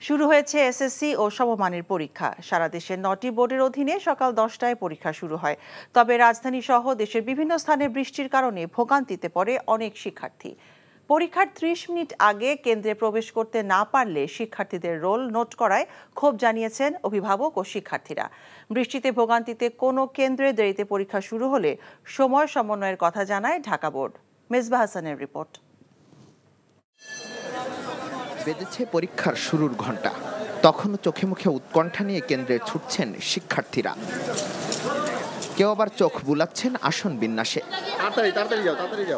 শুরু হয়েছে এসএসসি ও সমমানের পরীক্ষা। সারা দেশের 9টি বোর্ডের অধীনে সকাল 10টায় পরীক্ষা শুরু হয়। তবে রাজধানী সহ দেশের বিভিন্ন স্থানে বৃষ্টির কারণে ভোগান্তিতে পড়ে অনেক শিক্ষার্থী। পরীক্ষার 30 মিনিট আগে কেন্দ্রে প্রবেশ করতে না পারলে শিক্ষার্থীদের রোল নোট করায় ক্ষোভ জানিয়েছেন অভিভাবক ও শিক্ষার্থীরা। বৃষ্টিতে ভোগান্তিতে কোনো কেন্দ্রে দেরিতে পরীক্ষা শুরু হলে সময় সমন্বয়ের কথা জানায় ঢাকা বোর্ড। মেজবা হাসানের রিপোর্ট। বেজেছে পরীক্ষার শুরুর ঘণ্টা, তখনও চোখে মুখে উৎকণ্ঠা নিয়ে কেন্দ্রে ছুটছেন শিক্ষার্থীরা। কেউ আবার চোখ বুলাচ্ছেন আসন বিন্যাসে।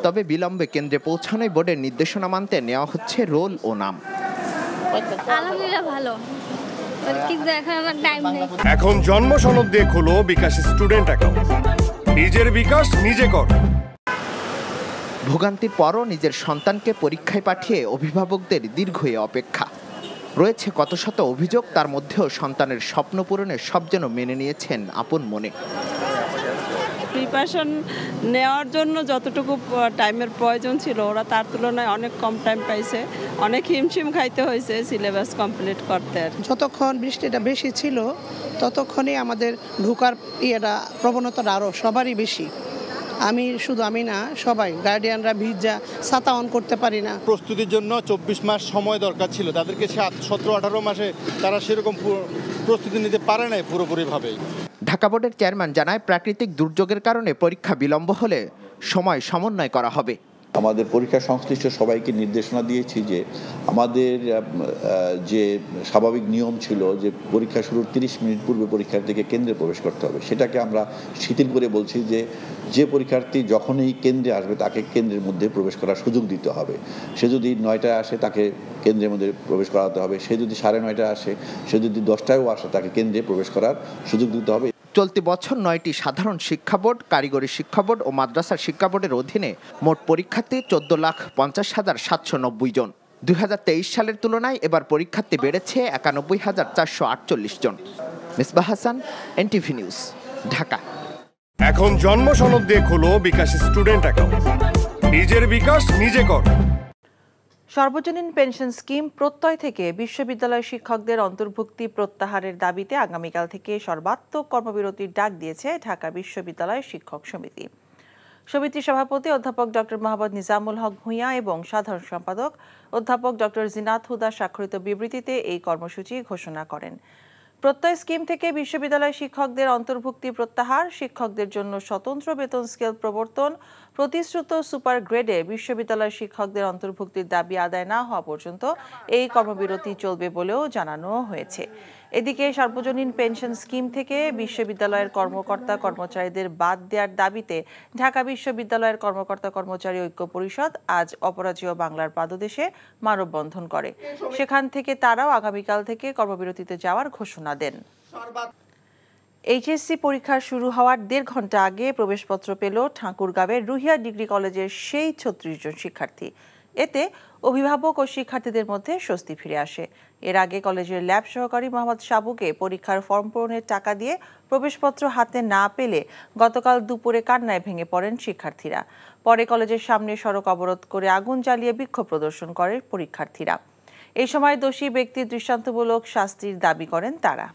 তবে বিলম্বে কেন্দ্রে পৌঁছানোয় বোর্ডের নির্দেশনা মানতে নেওয়া হচ্ছে রোল ও নাম। আলহামদুলিল্লাহ ভালো, কিন্তু এখন আমার টাইম নেই। এখন জন্ম সনদ দিয়ে খোলো বিকাশ স্টুডেন্ট অ্যাকাউন্ট। নিজের বিকাশ নিজে কর। ভোগান্তির পরও নিজের সন্তানকে পরীক্ষায় পাঠিয়ে অভিভাবকদের দীর্ঘ অপেক্ষা। রয়েছে কত শত অভিযোগ, তার মধ্যেও সন্তানের স্বপ্ন পূরণের সব যেন মেনে নিয়েছেন আপন মনে। প্রিপারেশন নেওয়ার জন্য যতটুকু টাইমের প্রয়োজন ছিল ওরা তার তুলনায় অনেক কম টাইম পাইছে। অনেক হিমশিম খাইতে হয়েছে সিলেবাস কমপ্লিট করতে। যতক্ষণ বৃষ্টিটা বেশি ছিল ততক্ষণই আমাদের ঢোকার প্রবণতাটা আরও সবারই বেশি। আমি না, সবাই গার্ডিয়ানরা ভিজা ছাতা অন করতে পারি না। প্রস্তুতির জন্য 24 মাস সময় দরকার ছিল, তাদেরকে 17-18 মাসে তারা সেরকম প্রস্তুতি নিতে পারে নাই পুরোপুরিভাবে। ঢাকা বোর্ডের চেয়ারম্যান জানায়, প্রাকৃতিক দুর্যোগের কারণে পরীক্ষা বিলম্ব হলে সময় সমন্বয় করা হবে। আমাদের পরীক্ষা সংশ্লিষ্ট সবাইকে নির্দেশনা দিয়েছি যে আমাদের যে স্বাভাবিক নিয়ম ছিল যে পরীক্ষা শুরুর 30 মিনিট পূর্বে পরীক্ষার্থীকে কেন্দ্রে প্রবেশ করতে হবে, সেটাকে আমরা শিথিল করে বলছি যে পরীক্ষার্থী যখনই কেন্দ্রে আসবে তাকে কেন্দ্রের মধ্যে প্রবেশ করার সুযোগ দিতে হবে। সে যদি 9টায় আসে তাকে কেন্দ্রের মধ্যে প্রবেশ করাতে হবে, সে যদি 9:30টায় আসে, সে যদি 10টায়ও আসে তাকে কেন্দ্রে প্রবেশ করার সুযোগ দিতে হবে। চলতি বছর 9টি সাধারণ শিক্ষা বোর্ড, কারিগরি শিক্ষা বোর্ড ও মাদ্রাসা শিক্ষা বোর্ডের অধীনে মোট পরীক্ষার্থী 14,50,790 জন। 2023 সালের তুলনায় এবার পরীক্ষার্থী বেড়েছে 91,448 জন। Misbah Hasan, NTV news, Dhaka. এখন জন্ম সনদ দিয়ে খোলো বিকাশ স্টুডেন্ট অ্যাকাউন্ট। নিজের বিকাশ নিজে কর। সর্বজনীন পেনশন স্কিম প্রত্যয় থেকে বিশ্ববিদ্যালয় শিক্ষকদের অন্তর্ভুক্তি প্রত্যাহারের দাবিতে আগামীকাল থেকে সর্বাত্মক কর্মবিরতির ডাক দিয়েছে ঢাকা বিশ্ববিদ্যালয় শিক্ষক সমিতি। সমিতির সভাপতি অধ্যাপক ডক্টর মোহাম্মদ নিজামুল হক ভূঁইয়া এবং সাধারণ সম্পাদক অধ্যাপক ডক্টর জিনাত হুদা স্বাক্ষরিত বিবৃতিতে এই কর্মসূচি ঘোষণা করেন। প্রত্যয় স্কিম থেকে বিশ্ববিদ্যালয় শিক্ষকদের অন্তর্ভুক্তি প্রত্যাহার, শিক্ষকদের জন্য স্বতন্ত্র বেতন স্কেল প্রবর্তন, প্রতিশ্রুত সুপার গ্রেডে বিশ্ববিদ্যালয় শিক্ষকদের অন্তর্ভুক্তির দাবি আদায় না হওয়া পর্যন্ত এই কর্মবিরতি চলবে বলেও জানানো হয়েছে। এদিকে সর্বজনীন পেনশন স্কিম থেকে বিশ্ববিদ্যালয়ের কর্মকর্তা কর্মচারীদের বাদ দেওয়ার দাবিতে ঢাকা বিশ্ববিদ্যালয়ের কর্মকর্তা কর্মচারী ঐক্য পরিষদ আজ অপরাজেয় বাংলার পাদদেশে মানববন্ধন করে। সেখান থেকে তারাও আগামীকাল থেকে কর্মবিরতিতে যাওয়ার ঘোষণা দেন। এইচএসসি পরীক্ষা শুরু হওয়ার 1.5 ঘন্টা আগে প্রবেশপত্র পেল ঠাকুরগাঁওয়ের রুহিয়া ডিগ্রি কলেজের সেই 36 জন শিক্ষার্থী। এতে অভিভাবক ও শিক্ষার্থীদের মধ্যে স্বস্তি ফিরে আসে। এর আগে কলেজের ল্যাব সহকারী মোহাম্মদ সাবুকে পরীক্ষার ফর্ম পূরণের টাকা দিয়ে প্রবেশপত্র হাতে না পেলে গতকাল দুপুরে কান্নায় ভেঙে পড়েন শিক্ষার্থীরা। পরে কলেজের সামনে সড়ক অবরোধ করে আগুন জ্বালিয়ে বিক্ষোভ প্রদর্শন করে পরীক্ষার্থীরা। এই সময় দোষী ব্যক্তির দৃষ্টান্তমূলক শাস্তির দাবি করেন তারা।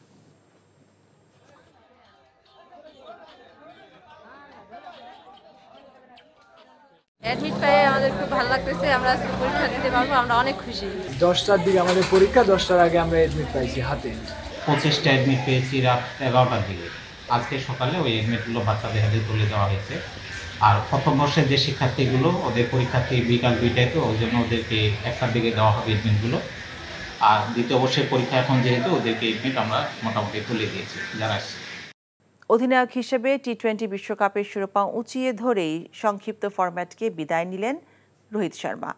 অ্যাডমিট পেয়ে আমাদের খুব ভালো লাগতেছে, আমরা পরীক্ষা দিতে পারবো, আমরা অনেক খুশি। 10টার দিকে আমাদের পরীক্ষা, 10টার আগে আমরা অ্যাডমিট পাইছি হাতে। 25টা অ্যাডমিট পেয়েছি রাত 11টার দিকে। আজকে সকালে ওই অ্যাডমিটগুলো বাচ্চাদের হাতে তুলে দেওয়া হয়েছে। আর প্রথম বর্ষের যে শিক্ষার্থীগুলো ওদের পরীক্ষার্থী বিকাল 2টায়, তো ওই জন্য ওদেরকে 1টার দিকে দেওয়া হবে অ্যাডমিটগুলো। আর দ্বিতীয় বর্ষের পরীক্ষা এখন যেহেতু ওদেরকে অ্যাডমিট আমরা মোটামুটি তুলে দিয়েছি যারা আসছে। অধিনায়ক হিসেবে টি-20 বিশ্বকাপের শিরোপা উঁচিয়ে ধরেই সংক্ষিপ্ত ফরম্যাটকে বিদায় নিলেন রোহিত শর্মা।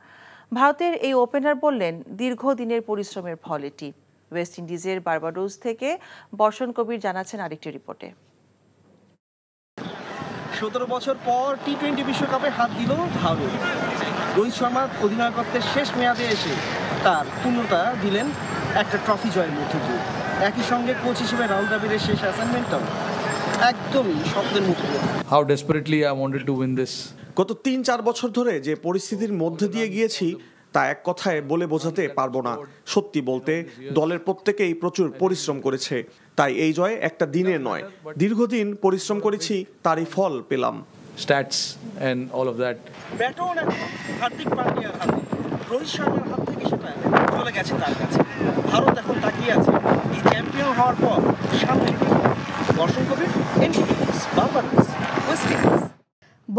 ভারতের এই ওপেনার বললেন, দীর্ঘদিনের পরিশ্রমের ফল এটি। ওয়েস্ট ইন্ডিজের বার্বাডোস থেকে বর্ষণ কবির জানাচ্ছেন আরেকটি রিপোর্টে। 17 বছর পর টি-20 বিশ্বকাপে হাত দিল ভারত। রোহিত শর্মা অধিনায়কত্বের শেষ মেয়াদে এসে তার পূর্ণতা দিলেন একটা ট্রফি জয়ের মধ্য দিয়ে। একই সঙ্গে কোচ হিসেবে রাহুল দ্রাবিড়ের শেষ অ্যাসাইনমেন্টটাও একদমই স্বপ্নের মতো। How desperately I wanted to win this. গত 3-4 বছর ধরে যে পরিস্থিতির মধ্যে দিয়ে গিয়েছি তা এক কথায় বলে বোঝাতে পারবো না। সত্যি বলতে দলের প্রত্যেকেই প্রচুর পরিশ্রম করেছে, তাই এই জয় একটা দিনের নয়, দীর্ঘদিন পরিশ্রম করেছি, তারই ফল পেলাম। Stats and all of that. Baton এখন হার্দিক পান্ডিয়ার হাতে, রোহিত শর্মার হাত থেকে সেটা চলে গেছে তার কাছে। ভারত এখন তাকিয়ে আছে এই চ্যাম্পিয়ন হওয়ার পর সামনে দর্শন Kabir, NTV news, Bangladesh, West Indies.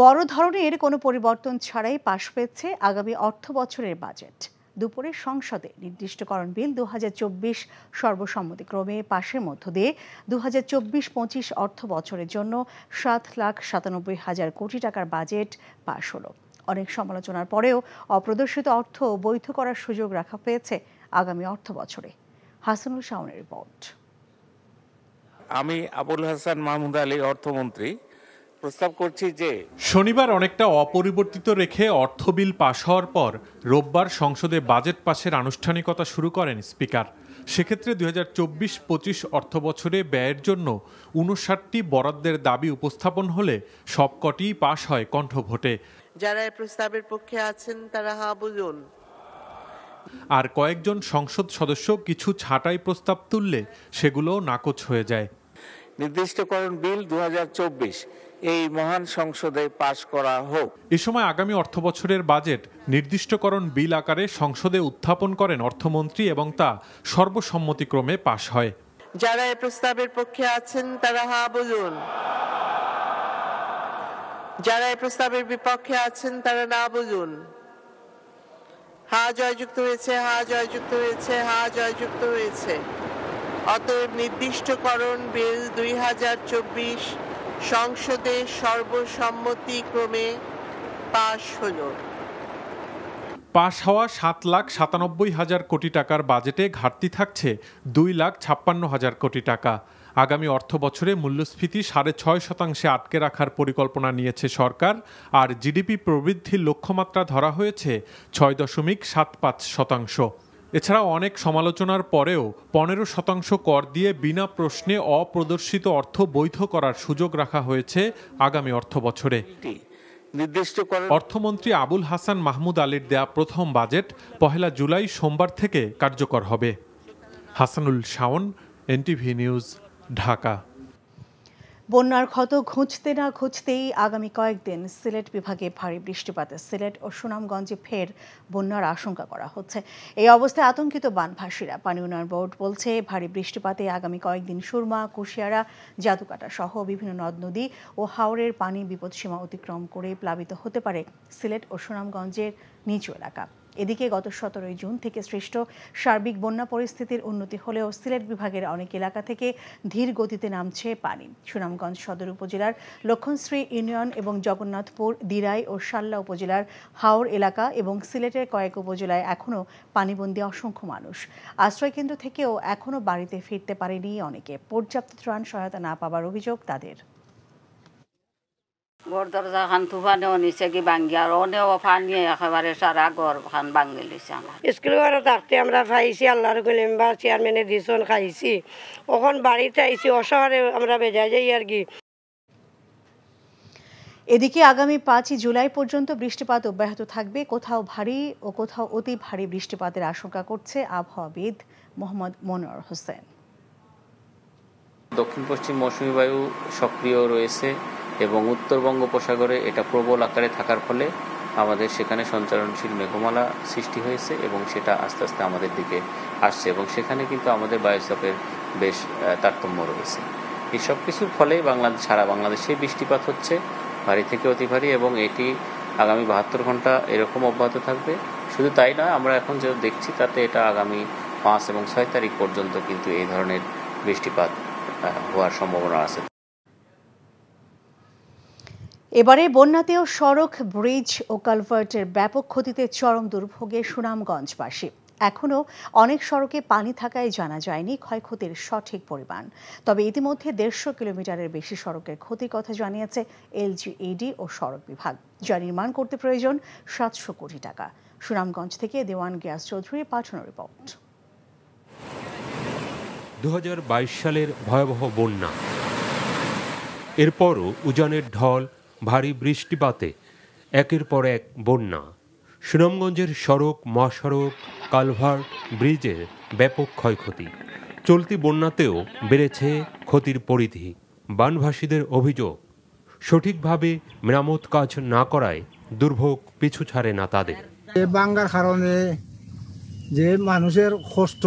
বড় ধরনের কোনো পরিবর্তন ছাড়াই পাশ পেয়েছে আগামী অর্থ বছরের বাজেট। দুপুরে সংসদে নির্দিষ্টকরণ বিল 2024 সর্বসম্মতিক্রমে পাশের মধ্য দিয়ে 2024-25 অর্থ বছরের জন্য 7,97,000 কোটি টাকার বাজেট পাশ হলো। অনেক সমালোচনার পরেও অপ্রদর্শিত অর্থ বৈধ করার সুযোগ রাখা হয়েছে আগামী অর্থ বছরে। হাসানুল শাওনের রিপোর্ট। আমি আবুল হাসান মাহমুদ আলী, অর্থমন্ত্রী, প্রস্তাব করছি যে শনিবার অনেকটা অপরিবর্তিত রেখে অর্থ বিল পাশ হওয়ার পর রোববার সংসদে বাজেট পাশের আনুষ্ঠানিকতা শুরু করেন স্পিকার। সেক্ষেত্রে 2024-25 অর্থ বছরে ব্যয়ের জন্য 59টি বরাদ্দের দাবি উপস্থাপন হলে সবকটিই পাশ হয় কণ্ঠভোটে। যারা এই প্রস্তাবের পক্ষে আছেন তারা হা বুঝুন। আর কয়েকজন সংসদ সদস্য কিছু ছাঁটাই প্রস্তাব তুললে সেগুলো নাকচ হয়ে যায়। নির্দিষ্টকরণ বিল 2024 এই মহান সংসদে পাশ করা হোক। এ সময় আগামী অর্থবছরের বাজেট নির্দিষ্টকরণ বিল আকারে সংসদে উত্থাপন করেন অর্থমন্ত্রী এবং তা সর্বসম্মতিক্রমে পাশ হয়। যারা এই প্রস্তাবের পক্ষে আছেন তারা হা বুঝুন। যারা এই প্রস্তাবের বিপক্ষে আছেন তারা না বুঝুন। হা জয়যুক্ত হয়েছে, হা জয়যুক্ত হয়েছে, হা জয়যুক্ত হয়েছে। অতএব নির্দিষ্টকরণ বিল 2024 সংসদে সর্বসম্মতিক্রমে পাশ হলো। পাশ হওয়া 7,97,000 কোটি টাকার বাজেটে ঘাটতি থাকছে 2,56,000 কোটি টাকা। আগামী অর্থ বছরে মূল্যস্ফীতি 6.5% আটকে রাখার পরিকল্পনা নিয়েছে সরকার, আর জিডিপি প্রবৃদ্ধির লক্ষ্যমাত্রা ধরা হয়েছে 6.75%। এছাড়াও অনেক সমালোচনার পরেও 15% কর দিয়ে বিনা প্রশ্নে অপ্রদর্শিত অর্থ বৈধ করার সুযোগ রাখা হয়েছে আগামী অর্থ বছরে। অর্থমন্ত্রী আবুল হাসান মাহমুদ আলীর দেয়া প্রথম বাজেট 1 জুলাই সোমবার থেকে কার্যকর হবে। Hasanul Shaon, NTV news, Dhaka. বন্যার ক্ষত ঘুঁচতে না ঘুঁচতেই আগামী কয়েকদিন সিলেট বিভাগে ভারী বৃষ্টিপাতে সিলেট ও সুনামগঞ্জে ফের বন্যার আশঙ্কা করা হচ্ছে। এই অবস্থায় আতঙ্কিত বানভাসীরা। পানি উন্নয়ন বোর্ড বলছে, ভারী বৃষ্টিপাতে আগামী কয়েকদিন সুরমা, কুশিয়ারা, জাদুকাটা সহ বিভিন্ন নদ নদী ও হাওরের পানি বিপদসীমা অতিক্রম করে প্লাবিত হতে পারে সিলেট ও সুনামগঞ্জের নিচু এলাকা। এদিকে গত 17 জুন থেকে সৃষ্ট সার্বিক বন্যা পরিস্থিতির উন্নতি হলেও সিলেট বিভাগের অনেক এলাকা থেকে ধীর গতিতে নামছে পানি। সুনামগঞ্জ সদর উপজেলার লক্ষণশ্রী ইউনিয়ন এবং জগন্নাথপুর, দিরাই ও শাল্লা উপজেলার হাওর এলাকা এবং সিলেটের কয়েক উপজেলায় এখনও পানিবন্দী অসংখ্য মানুষ। আশ্রয়কেন্দ্র থেকেও এখনও বাড়িতে ফিরতে পারেনি অনেকে। পর্যাপ্ত ত্রাণ সহায়তা না পাওয়ার অভিযোগ তাদের। ঘর দরজা খান তুফানেও নিচে কি ভাঙ্গি আর অনেও পানি একেবারে সারা ঘর খান ভাঙ্গি লিছে আমার। স্কুল ঘরে থাকতে আমরা খাইছি, আল্লাহর গলিম বা চেয়ারম্যানে দিছন খাইছি। এখন বাড়িতে আইছি, অসহারে আমরা বেজায় যাই আর কি। এদিকে আগামী 5 জুলাই পর্যন্ত বৃষ্টিপাত অব্যাহত থাকবে। কোথাও ভারী ও কোথাও অতি ভারী বৃষ্টিপাতের আশঙ্কা করছে আবহাওয়াবিদ মোহাম্মদ মনোয়ার হোসেন। দক্ষিণ পশ্চিম মৌসুমী বায়ু সক্রিয় রয়েছে এবং উত্তর বঙ্গোপসাগরে এটা প্রবল আকারে থাকার ফলে আমাদের সেখানে সঞ্চারণশীল মেঘমালা সৃষ্টি হয়েছে এবং সেটা আস্তে আস্তে আমাদের দিকে আসছে এবং সেখানে কিন্তু আমাদের বায়ুচাপের বেশ তারতম্য রয়েছে। এই সব কিছুর ফলে সারা বাংলাদেশে বৃষ্টিপাত হচ্ছে, ভারী থেকে অতি ভারী, এবং এটি আগামী 72 ঘন্টা এরকম অব্যাহত থাকবে। শুধু তাই নয়, আমরা এখন যে দেখছি তাতে এটা আগামী 5 এবং 6 তারিখ পর্যন্ত কিন্তু এই ধরনের বৃষ্টিপাত হওয়ার সম্ভাবনা আছে। এবারে বন্যাতেও সড়ক, ব্রিজ ও কালভার্টের ব্যাপক ক্ষতিতে চরম দুর্ভোগে সুনামগঞ্জবাসী। এখনও অনেক সড়কে পানি থাকায় জানা যায়নি ক্ষয়ক্ষতির সঠিক পরিমাণ। তবে ইতিমধ্যে 150 কিলোমিটারের বেশি সড়কের ক্ষতির কথা জানিয়েছে এলজিইডি ও সড়ক বিভাগ, যা নির্মাণ করতে প্রয়োজন 700 কোটি টাকা। সুনামগঞ্জ থেকে দেওয়ান গিয়াস চৌধুরী পাঠানো রিপোর্ট। 2022 সালের ভয়াবহ বন্যা, এরপরও উজানের ঢল, ভারী বৃষ্টিপাতে একের পর এক বন্যা। সুনামগঞ্জের সড়ক, মহাসড়ক, কালভার্ট, ব্রিজের ব্যাপক ক্ষয়ক্ষতি। চলতি বন্যাতেও বেড়েছে ক্ষতির পরিধি। বানভাসীদের অভিযোগ, সঠিকভাবে মেরামত কাজ না করায় দুর্ভোগ পিছু ছাড়ে না তাদের। বাঙ্গার কারণে যে মানুষের কষ্ট,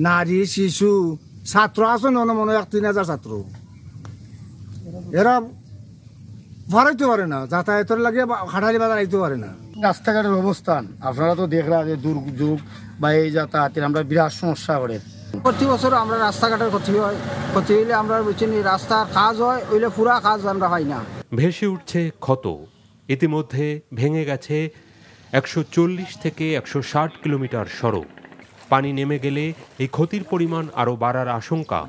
নারী, শিশু, ছাত্র আছে মনে ৩,০০০ ছাত্র, এরা ভাড়াইতে পারে না, যাতায়াতের লাগে হাটালি বাজার আইতে পারে না। রাস্তাঘাটের অবস্থান আপনারা তো দেখলা যে দুর্যোগ বা এই যাতায়াতের আমরা বিরাট সমস্যা করে। প্রতি বছর আমরা রাস্তাঘাটের ক্ষতি হইলে আমরা বুঝছি রাস্তার কাজ হয়, ওইলে পুরা কাজ আমরা পাই না। ভেসে উঠছে ক্ষত। ইতিমধ্যে ভেঙে গেছে ১৪০ থেকে ১৬০ কিলোমিটার সড়ক। পানি নেমে গেলে এই ক্ষতির পরিমাণ আরও বাড়ার আশঙ্কা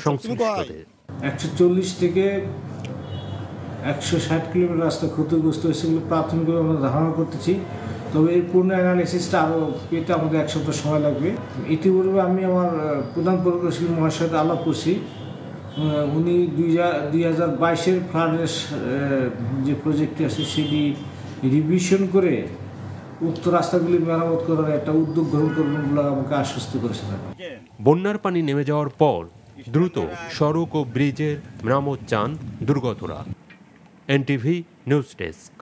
সংশ্লিষ্টদের। ১৪০ থেকে ১৬০ কিলোমিটার রাস্তা ক্ষতিগ্রস্ত হয়েছে বলে প্রাথমিকভাবে আমরা ধারণা করতেছি। তবে এর পূর্ণ অ্যানালিসিসটা আরও পেতে আমাদের ১ সপ্তাহ সময় লাগবে। ইতিপূর্বে আমি আমার প্রধান প্রকৌশলী মহাশয়ের সাথে আলাপ করছি। উনি ২০২২-এর ফ্লাডের যে প্রজেক্টটি আছে সেটি রিভিশন করে উক্ত রাস্তাগুলি মেরামত করার একটা উদ্যোগ গ্রহণ করবেন বলে আমাকে আশ্বস্ত করেছেন। বন্যার পানি নেমে যাওয়ার পর দ্রুত সড়ক ও ব্রিজের মেরামত চান দুর্গতরা। NTV news desk.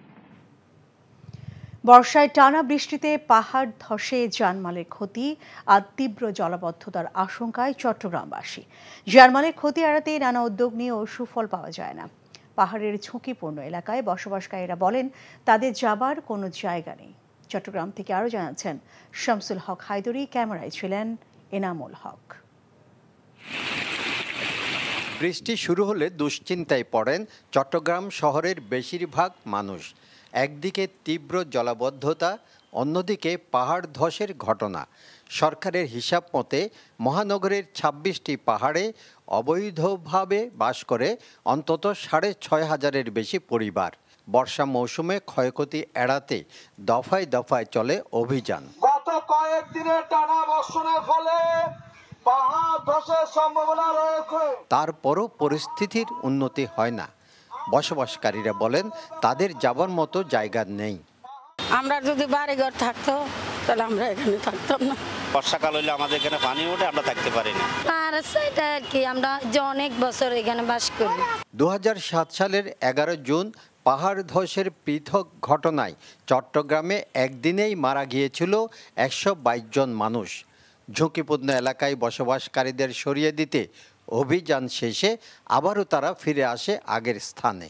বর্ষায় টানা বৃষ্টিতে পাহাড় ধসে জানমালের ক্ষতি আর তীব্র জলাবদ্ধতার আশঙ্কায় চট্টগ্রামবাসী। জানমালের ক্ষতি এড়াতে নানা উদ্যোগ নিয়েও সুফল পাওয়া যায় না। পাহাড়ের ঝুঁকিপূর্ণ এলাকায় বসবাসকারীরা বলেন তাদের যাবার কোনো জায়গা নেই। চট্টগ্রাম থেকে আরও জানাচ্ছেন শামসুল হক হায়দরি, ক্যামেরায় ছিলেন এনামুল হক। বৃষ্টি শুরু হলে দুশ্চিন্তায় পড়েন চট্টগ্রাম শহরের বেশিরভাগ মানুষ। একদিকে তীব্র জলাবদ্ধতা, অন্যদিকে পাহাড় ধসের ঘটনা। সরকারের হিসাব মতে মহানগরের ২৬টি পাহাড়ে অবৈধভাবে বাস করে অন্তত ৬,৫০০-এর বেশি পরিবার। বর্ষা মৌসুমে ক্ষয়ক্ষতি এড়াতে দফায় দফায় চলে অভিযান। গত কয়েকদিনের টানা বর্ষণের ফলে পাহাড় ধসের সম্ভাবনা রয়েছে। তারপরও পরিস্থিতির উন্নতি হয় না। বসবাসকারীরা বলেন তাদের যাবার মতো জায়গা নেই। আমরা যদি বাড়িঘর থাকতো তাহলে আমরা এখানে থাকতাম না। বর্ষাকাল হলে আমাদের এখানে পানি ওঠে, আমরা থাকতে পারি না। আর সেটা আর কি, আমরা যে অনেক বছর এখানে বাস করি। ২০০৭ সালের ১১ জুন পাহাড় ধসের পৃথক ঘটনায় চট্টগ্রামে একদিনেই মারা গিয়েছিল ১২২ জন মানুষ। ঝুঁকিপূর্ণ এলাকায় বসবাসকারীদের সরিয়ে দিতে অভিযান শেষে আবারও তারা ফিরে আসে আগের স্থানে।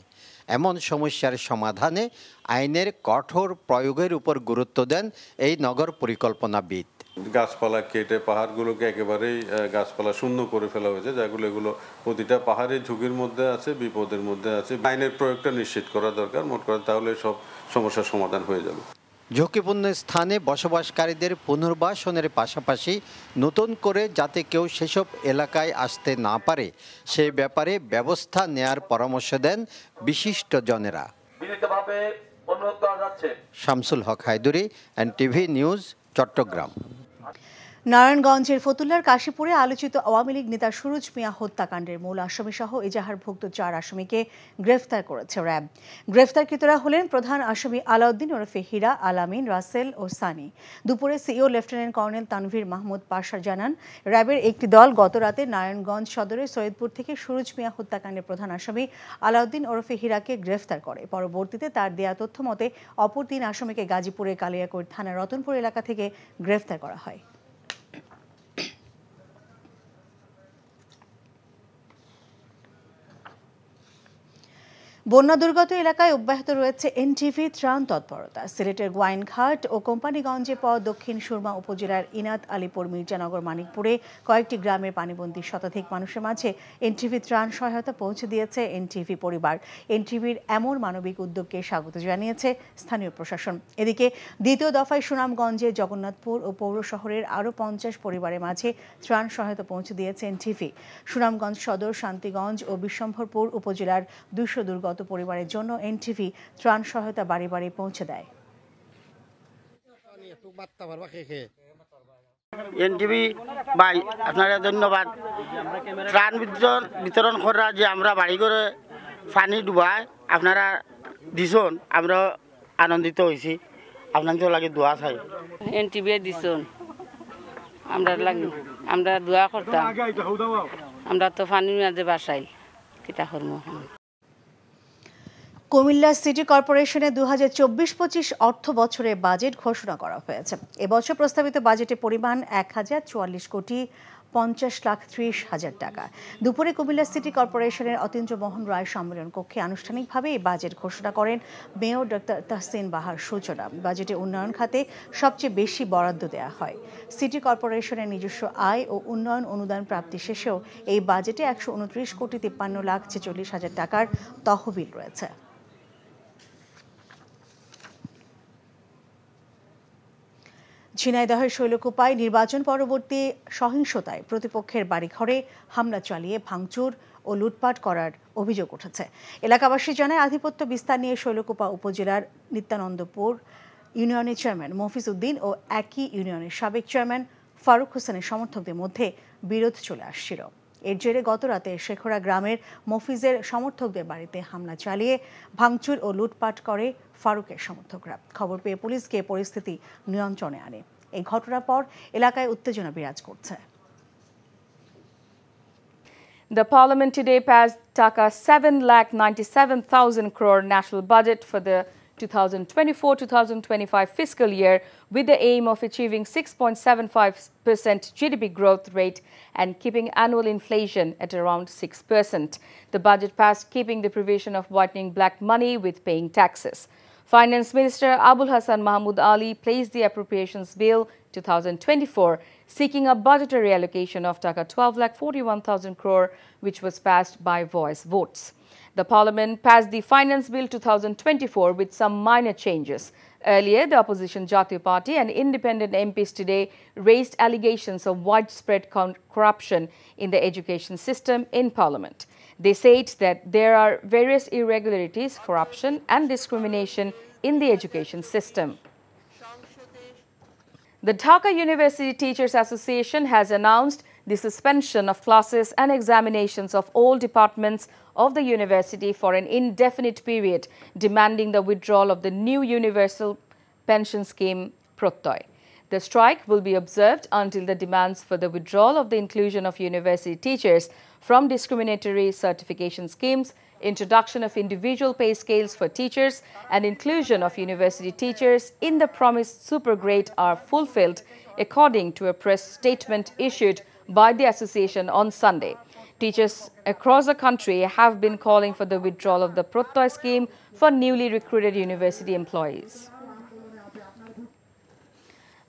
এমন সমস্যার সমাধানে আইনের কঠোর প্রয়োগের উপর গুরুত্ব দেন এই নগর পরিকল্পনাবিদ। গাছপালা কেটে পাহাড়গুলোকে একেবারেই গাছপালা শূন্য করে ফেলা হয়েছে, এগুলো প্রতিটা পাহাড়ের ঝুঁকির মধ্যে আছে, বিপদের মধ্যে আছে। আইনের প্রয়োগটা নিশ্চিত করা দরকার, মোট কথা, তাহলে সব সমস্যার সমাধান হয়ে যাবে। ঝুঁকিপূর্ণ স্থানে বসবাসকারীদের পুনর্বাসনের পাশাপাশি নতুন করে যাতে কেউ সেসব এলাকায় আসতে না পারে সে ব্যাপারে ব্যবস্থা নেয়ার পরামর্শ দেন বিশিষ্টজনেরা। শামসুল হক হায়দরি, এনটিভি নিউজ, চট্টগ্রাম। নারায়ণগঞ্জের ফতুল্লার কাশীপুরে আলোচিত আওয়ামী লীগ নেতা সুরুজ মিয়া হত্যাকাণ্ডের মূল আসামি সহ এজাহারভুক্ত ৪ আসামিকে গ্রেফতার করেছে র্যাব। গ্রেফতারকৃতরা হলেন প্রধান আসামি আলাউদ্দিন ওরফে হীরা, আলামিন, রাসেল ও সানি। দুপুরে CEO lieutenant colonel Tanvir Mahmud Pasha জানান, র্যাবের একটি দল গতরাতে নারায়ণগঞ্জ সদরের সৈয়দপুর থেকে সুরুজ মিয়া হত্যাকাণ্ডের প্রধান আসামি আলাউদ্দিন ওরফে হীরাকে গ্রেফতার করে। পরবর্তীতে তার দেয়া তথ্য মতে অপর ৩ আসামিকে গাজীপুরের কালিয়াকৈর থানার রতনপুর এলাকা থেকে গ্রেফতার করা হয়। বন্যা দুর্গত এলাকায় অব্যাহত রয়েছে এনটিভি ত্রাণ তৎপরতা। সিলেটের গোয়াইনঘাট ও কোম্পানিগঞ্জে পাওয়া দক্ষিণ সুরমা উপজেলার ইনাত আলীপুর, মির্জানগর, মানিকপুরে কয়েকটি গ্রামের পানিবন্দী শতাধিক মানুষের মাঝে এনটিভি ত্রাণ সহায়তা পৌঁছে দিয়েছে এনটিভি পরিবার। এনটিভির এমন মানবিক উদ্যোগকে স্বাগত জানিয়েছে স্থানীয় প্রশাসন। এদিকে দ্বিতীয় দফায় সুনামগঞ্জে জগন্নাথপুর ও পৌর শহরের আরও ৫০ পরিবারের মাঝে ত্রাণ সহায়তা পৌঁছে দিয়েছে এনটিভি। সুনামগঞ্জ সদর, শান্তিগঞ্জ ও বিশ্বম্ভরপুর উপজেলার ২০০ দুর্গত পরিবারের জন্য এনটিভি ত্রাণ সহায়তা বাড়ি বাড়ি পৌঁছে দেয়। এনটিভি ভাই আপনারা ধন্যবাদ। ত্রাণ বিতরণ করা যে আমরা বাড়ি করে পানি ডুবাই আপনারা দিছন, আমরা আনন্দিত হয়েছি। আপনাদের লাগে দোয়া চাই। এনটিভি দিছুন আমরা লাগি আমরা দোয়া করতাম আমরা তো পানির মাঝে বাসাই কিতা করবো। কুমিল্লা সিটি কর্পোরেশনে 2024-25 অর্থ বছরে বাজেট ঘোষণা করা হয়েছে। এবছর প্রস্তাবিত বাজেটের পরিমাণ 1,044,50,30,000 টাকা। দুপুরে কুমিল্লা সিটি কর্পোরেশনের অতীন্দ্রমোহন রায় সম্মেলন কক্ষে আনুষ্ঠানিকভাবে এই বাজেট ঘোষণা করেন মেয়র ডক্টর তাহসিন বাহার সূচনা। বাজেটে উন্নয়ন খাতে সবচেয়ে বেশি বরাদ্দ দেওয়া হয়। সিটি কর্পোরেশনের নিজস্ব আয় ও উন্নয়ন অনুদান প্রাপ্তি শেষেও এই বাজেটে 129,53,46,000 টাকার তহবিল রয়েছে। ঝিনাইদহের শৈলকুপায় নির্বাচন পরবর্তী সহিংসতায় প্রতিপক্ষের বাড়িঘরে হামলা চালিয়ে ভাঙচুর ও লুটপাট করার অভিযোগ উঠেছে। এলাকাবাসী জানায় আধিপত্য বিস্তার নিয়ে শৈলকুপা উপজেলার নিত্যানন্দপুর ইউনিয়নের চেয়ারম্যান মফিজ উদ্দিন ও একই ইউনিয়নের সাবেক চেয়ারম্যান ফারুক হোসেনের সমর্থকদের মধ্যে বিরোধ চলে আসছিল। এর জেরে গতরাতে শেখরা গ্রামের মফিজের সমর্থকদের বাড়িতে হামলা চালিয়ে ভাঙচুর ও লুটপাট করে ফারুকের সমর্থকরা। খবর পেয়ে পুলিশ গিয়ে পরিস্থিতি নিয়ন্ত্রণে আনে। এই ঘটনার পর এলাকায় উত্তেজনা বিরাজ করছে। The Parliament today passed Taka 7,97,000 crore national budget for the 2024-2025 fiscal year with the aim of achieving 6.75% GDP growth rate and keeping annual inflation at around 6%. The budget passed keeping the provision of whitening black money with paying taxes. Finance Minister Abul Hassan Mahmood Ali placed the Appropriations Bill 2024 seeking a budgetary allocation of Taka 12,41,000 crore which was passed by voice votes. The Parliament passed the Finance Bill 2024 with some minor changes. Earlier, the opposition Jatiya Party and independent MPs today raised allegations of widespread corruption in the education system in Parliament. They said that there are various irregularities, corruption and discrimination in the education system. The Dhaka University Teachers Association has announced the suspension of classes and examinations of all departments of the university for an indefinite period, demanding the withdrawal of the new universal pension scheme, Prottoi. The strike will be observed until the demands for the withdrawal of the inclusion of university teachers from discriminatory certification schemes, introduction of individual pay scales for teachers, and inclusion of university teachers in the promised supergrade are fulfilled, according to a press statement issued by the association on Sunday. Teachers across the country have been calling for the withdrawal of the Prottoi scheme for newly recruited university employees.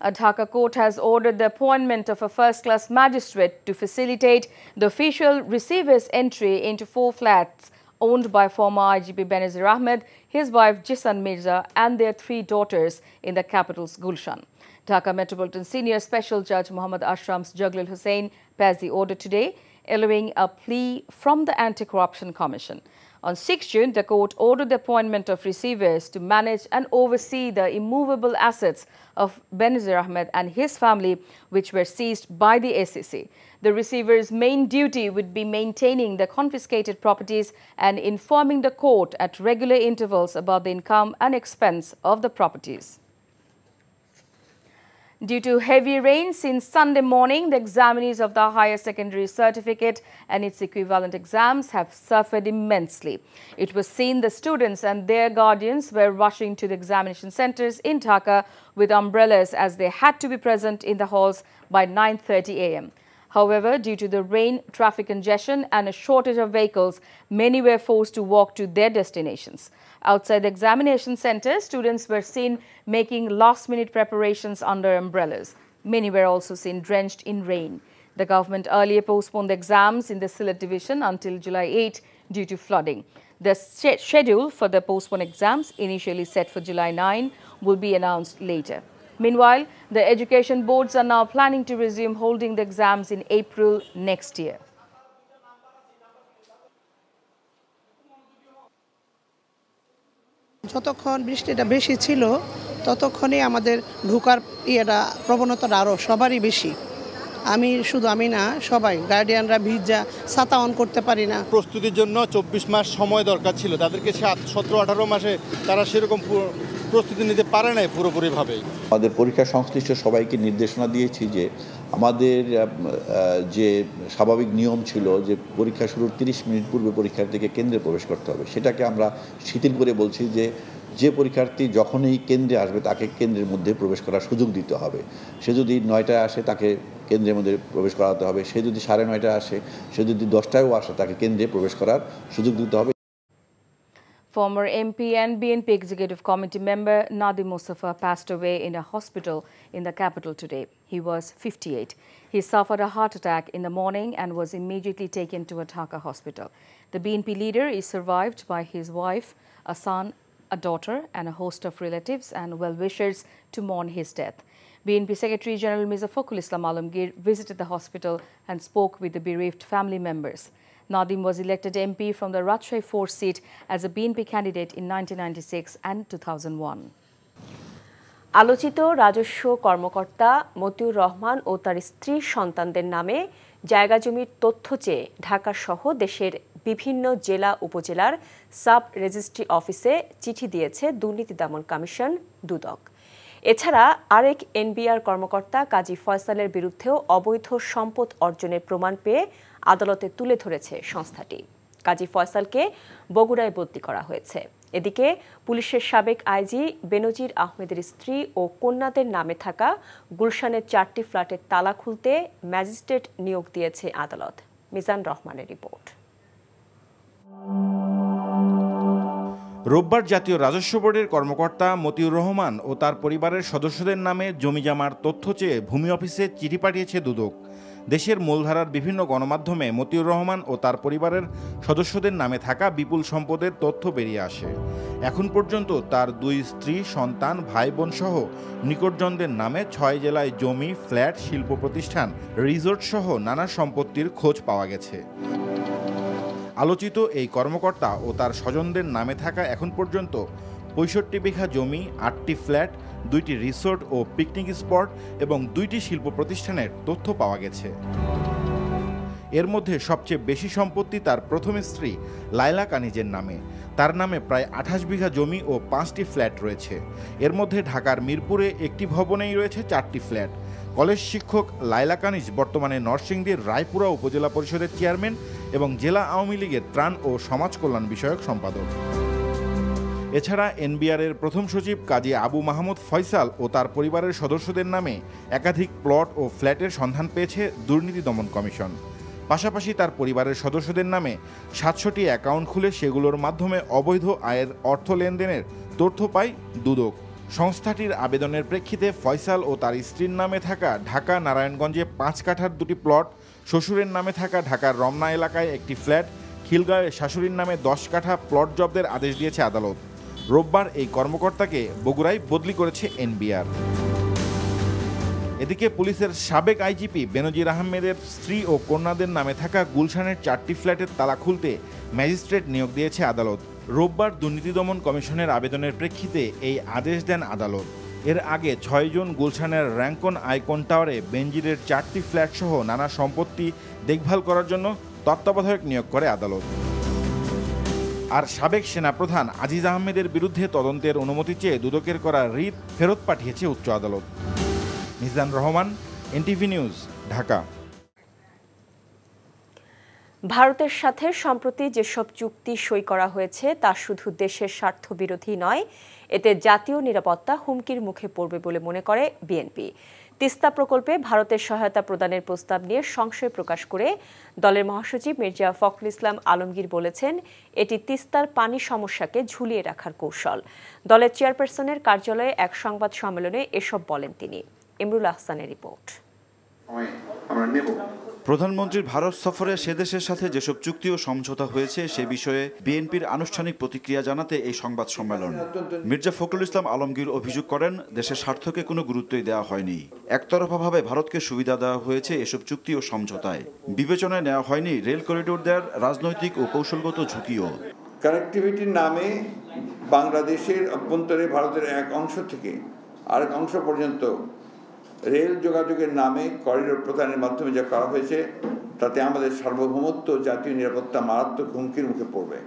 A Dhaka court has ordered the appointment of a first-class magistrate to facilitate the official receiver's entry into 4 flats owned by former IGP Benazir Ahmed, his wife Jisan Mirza and their 3 daughters in the capital's Gulshan. Dhaka Metropolitan Senior Special Judge Muhammad Ashram's Jaglil Hussain passed the order today, allowing a plea from the Anti-Corruption Commission. On 6 June, the court ordered the appointment of receivers to manage and oversee the immovable assets of Benazir Ahmed and his family, which were seized by the SEC. The receiver's main duty would be maintaining the confiscated properties and informing the court at regular intervals about the income and expense of the properties. Due to heavy rain since Sunday morning, the examinees of the higher secondary certificate and its equivalent exams have suffered immensely. It was seen the students and their guardians were rushing to the examination centres in Dhaka with umbrellas as they had to be present in the halls by 9:30 a.m. However, due to the rain, traffic congestion and a shortage of vehicles, many were forced to walk to their destinations. Outside the examination centre, students were seen making last-minute preparations under umbrellas. Many were also seen drenched in rain. The government earlier postponed the exams in the Sylhet division until July 8 due to flooding. The schedule for the postponed exams, initially set for July 9, will be announced later. Meanwhile, the education boards are now planning to resume holding the exams in April next year. যতক্ষণ বৃষ্টিটা বেশি ছিল ততক্ষণই আমাদের ঢোকার প্রবণতাটা আরও সবারই বেশি। আমি না সবাই গার্ডিয়ানরা ভিজা ছাতা অন করতে পারি না। প্রস্তুতির জন্য 24 মাস সময় দরকার ছিল তাদেরকে, 17-18 মাসে তারা সেরকম প্রস্তুতি নিতে পারে নাই পুরোপুরিভাবে। আমাদের পরীক্ষা সংশ্লিষ্ট সবাইকে নির্দেশনা দিয়েছি যে আমাদের যে স্বাভাবিক নিয়ম ছিল যে পরীক্ষা শুরুর 30 মিনিট পূর্বে পরীক্ষার্থীকে কেন্দ্রে প্রবেশ করতে হবে, সেটাকে আমরা শিথিল করে বলছি যে পরীক্ষার্থী যখনই কেন্দ্রে আসবে তাকে কেন্দ্রের মধ্যে প্রবেশ করার সুযোগ দিতে হবে। সে যদি 9টায় আসে তাকে কেন্দ্রের মধ্যে প্রবেশ করাতে হবে, সে যদি 9:30 আসে, সে যদি 10টায়ও আসে তাকে কেন্দ্রে প্রবেশ করার সুযোগ দিতে হবে। Former MP and BNP Executive Committee member Nadim Mustafa passed away in a hospital in the capital today. He was 58. He suffered a heart attack in the morning and was immediately taken to a Dhaka hospital. The BNP leader is survived by his wife, a son, a daughter and a host of relatives and well-wishers to mourn his death. BNP Secretary General Mirza Fakhrul Islam Alamgir visited the hospital and spoke with the bereaved family members. Nadim was elected MP from the Rajshahi 4 seat as a BNP candidate in 1996 and 2001. আলোচিত রাজস্ব কর্মকর্তা মতিউর রহমান ও তার স্ত্রী সন্তানদের নামে জায়গা জমির তথ্য চেয়ে ঢাকা সহ দেশের বিভিন্ন জেলা উপজেলার সাব রেজিস্ট্রি অফিসে চিঠি দিয়েছে দুর্নীতি দমন কমিশন দুদক। এছাড়া আরেক এনবিআর কর্মকর্তা কাজী ফয়সালের বিরুদ্ধেও অবৈধ সম্পদ অর্জনের প্রমাণ পেয়ে আদালতে তুলে ধরেছে সংস্থাটি। কাজী ফয়সালকে বগুড়ায় বদলি করা হয়েছে। এদিকে পুলিশের সাবেক আইজি বেনজির আহমেদের স্ত্রী ও কন্যাদের নামে থাকা গুলশানের 4টি ফ্ল্যাটের তালা খুলতে ম্যাজিস্ট্রেট নিয়োগ দিয়েছে আদালত। মিজান রহমানের রিপোর্ট। রোববার জাতীয় রাজস্ব বোর্ডের কর্মকর্তা মতিউর রহমান ও তার পরিবারের সদস্যদের নামে জমিজমার তথ্য চেয়ে ভূমি অফিসে চিঠি পাঠিয়েছে দুদক। দেশের মূলধারার বিভিন্ন গণমাধ্যমে মতিউর রহমান ও তার পরিবারের সদস্যদের নামে থাকা বিপুল সম্পদের তথ্য বেরিয়ে আসে। এখন পর্যন্ত তার 2 স্ত্রী, সন্তান, ভাই বোন সহ নিকটজনদের নামে 6 জেলায় জমি, ফ্ল্যাট, শিল্প প্রতিষ্ঠান, রিসোর্ট সহ নানা সম্পত্তির খোঁজ পাওয়া গেছে। আলোচিত এই কর্মকর্তা ও তার স্বজনদের নামে থাকা এখন পর্যন্ত 65 বিঘা জমি, 8টি ফ্ল্যাট, 2টি রিসোর্ট ও পিকনিক স্পট এবং 2টি শিল্প প্রতিষ্ঠানের তথ্য পাওয়া গেছে। এর মধ্যে সবচেয়ে বেশি সম্পত্তি তার প্রথম স্ত্রী লায়লা কানিজের নামে। তার নামে প্রায় 28 বিঘা জমি ও 5টি ফ্ল্যাট রয়েছে। এর মধ্যে ঢাকার মিরপুরে একটি ভবনেই রয়েছে 4টি ফ্ল্যাট। কলেজ শিক্ষক লায়লা কানিজ বর্তমানে নরসিংদীর রায়পুরা উপজেলা পরিষদের চেয়ারম্যান এবং জেলা আওয়ামী লীগের ত্রাণ ও সমাজ কল্যাণ বিষয়ক সম্পাদক। এছাড়া এনবিআরের প্রথম সচিব কাজী আবু মাহমুদ ফয়সাল ও তার পরিবারের সদস্যদের নামে একাধিক প্লট ও ফ্ল্যাটের সন্ধান পেয়েছে দুর্নীতি দমন কমিশন। পাশাপাশি তার পরিবারের সদস্যদের নামে 700টি অ্যাকাউন্ট খুলে সেগুলোর মাধ্যমে অবৈধ আয়ের অর্থ লেনদেনের তথ্য পায় দুদক। সংস্থাটির আবেদনের প্রেক্ষিতে ফয়সাল ও তার স্ত্রীর নামে থাকা ঢাকা নারায়ণগঞ্জে 5 কাঠার 2টি প্লট, শ্বশুরের নামে থাকা ঢাকার রমনা এলাকায় একটি ফ্ল্যাট, খিলগাঁওয়ে শাশুড়ির নামে 10 কাঠা প্লট জব্দের আদেশ দিয়েছে আদালত। রোববার এই কর্মকর্তাকে বগুড়ায় বদলি করেছে এনবিআর। এদিকে পুলিশের সাবেক আইজিপি বেনজির আহমেদের স্ত্রী ও কন্যাদের নামে থাকা গুলশানের 4টি ফ্ল্যাটের তালা খুলতে ম্যাজিস্ট্রেট নিয়োগ দিয়েছে আদালত। রোববার দুর্নীতি দমন কমিশনের আবেদনের প্রেক্ষিতে এই আদেশ দেন আদালত। এর আগে 6 জুন গুলশানের র্যাঙ্কন আইকন টাওয়ারে বেনজিরের 4টি ফ্ল্যাট সহ নানা সম্পত্তি দেখভাল করার জন্য তত্ত্বাবধায়ক নিয়োগ করে আদালত। আর সাবেক সেনাপ্রধান আজিজ আহমেদের বিরুদ্ধে তদন্তের অনুমতি চেয়ে দুদকের করা রিট ফেরত পাঠিয়েছে উচ্চ আদালত। Mizan Rahman, NTV news, Dhaka. ভারতের সাথে সম্প্রতি যেসব চুক্তি সই করা হয়েছে তা শুধু দেশের স্বার্থ বিরোধী নয়, এতে জাতীয় নিরাপত্তা হুমকির মুখে পড়বে বলে মনে করে বিএনপি। তিস্তা প্রকল্পে ভারতের সহায়তা প্রদানের প্রস্তাব নিয়ে সংশয় প্রকাশ করে দলের মহাসচিব মির্জা ফখরুল ইসলাম আলমগীর বলেছেন, এটি তিস্তার পানি সমস্যাকে ঝুলিয়ে রাখার কৌশল। দলের চেয়ারপারসনের কার্যালয়ে এক সংবাদ সম্মেলনে এসব বলেন তিনি। ইমরুল আহসানের রিপোর্ট। প্রধানমন্ত্রীর ভারত সফরে সে দেশের সাথে যেসব চুক্তি ও সমঝোতা হয়েছে সে বিষয়ে বিএনপির আনুষ্ঠানিক প্রতিক্রিয়া জানাতে এই সংবাদ সম্মেলন। মির্জা ফখরুল ইসলাম আলমগীর অভিযোগ করেন, দেশের স্বার্থকে কোনো গুরুত্বই দেওয়া হয়নি। একতরফাভাবে ভারতকে সুবিধা দেওয়া হয়েছে এসব চুক্তি ও সমঝোতায়। বিবেচনায় নেওয়া হয়নি রেল করিডোর দেওয়ার রাজনৈতিক ও কৌশলগত ঝুঁকিও। কানেক্টিভিটির নামে বাংলাদেশের অভ্যন্তরে ভারতের এক অংশ থেকে আরেক অংশ পর্যন্ত রেল যোগাযোগের নামে করিডোর প্রদানের মাধ্যমে যা করা হয়েছে তাতে আমাদের সার্বভৌমত্ব, জাতীয় নিরাপত্তা মারাত্মক হুমকির মুখে পড়বে।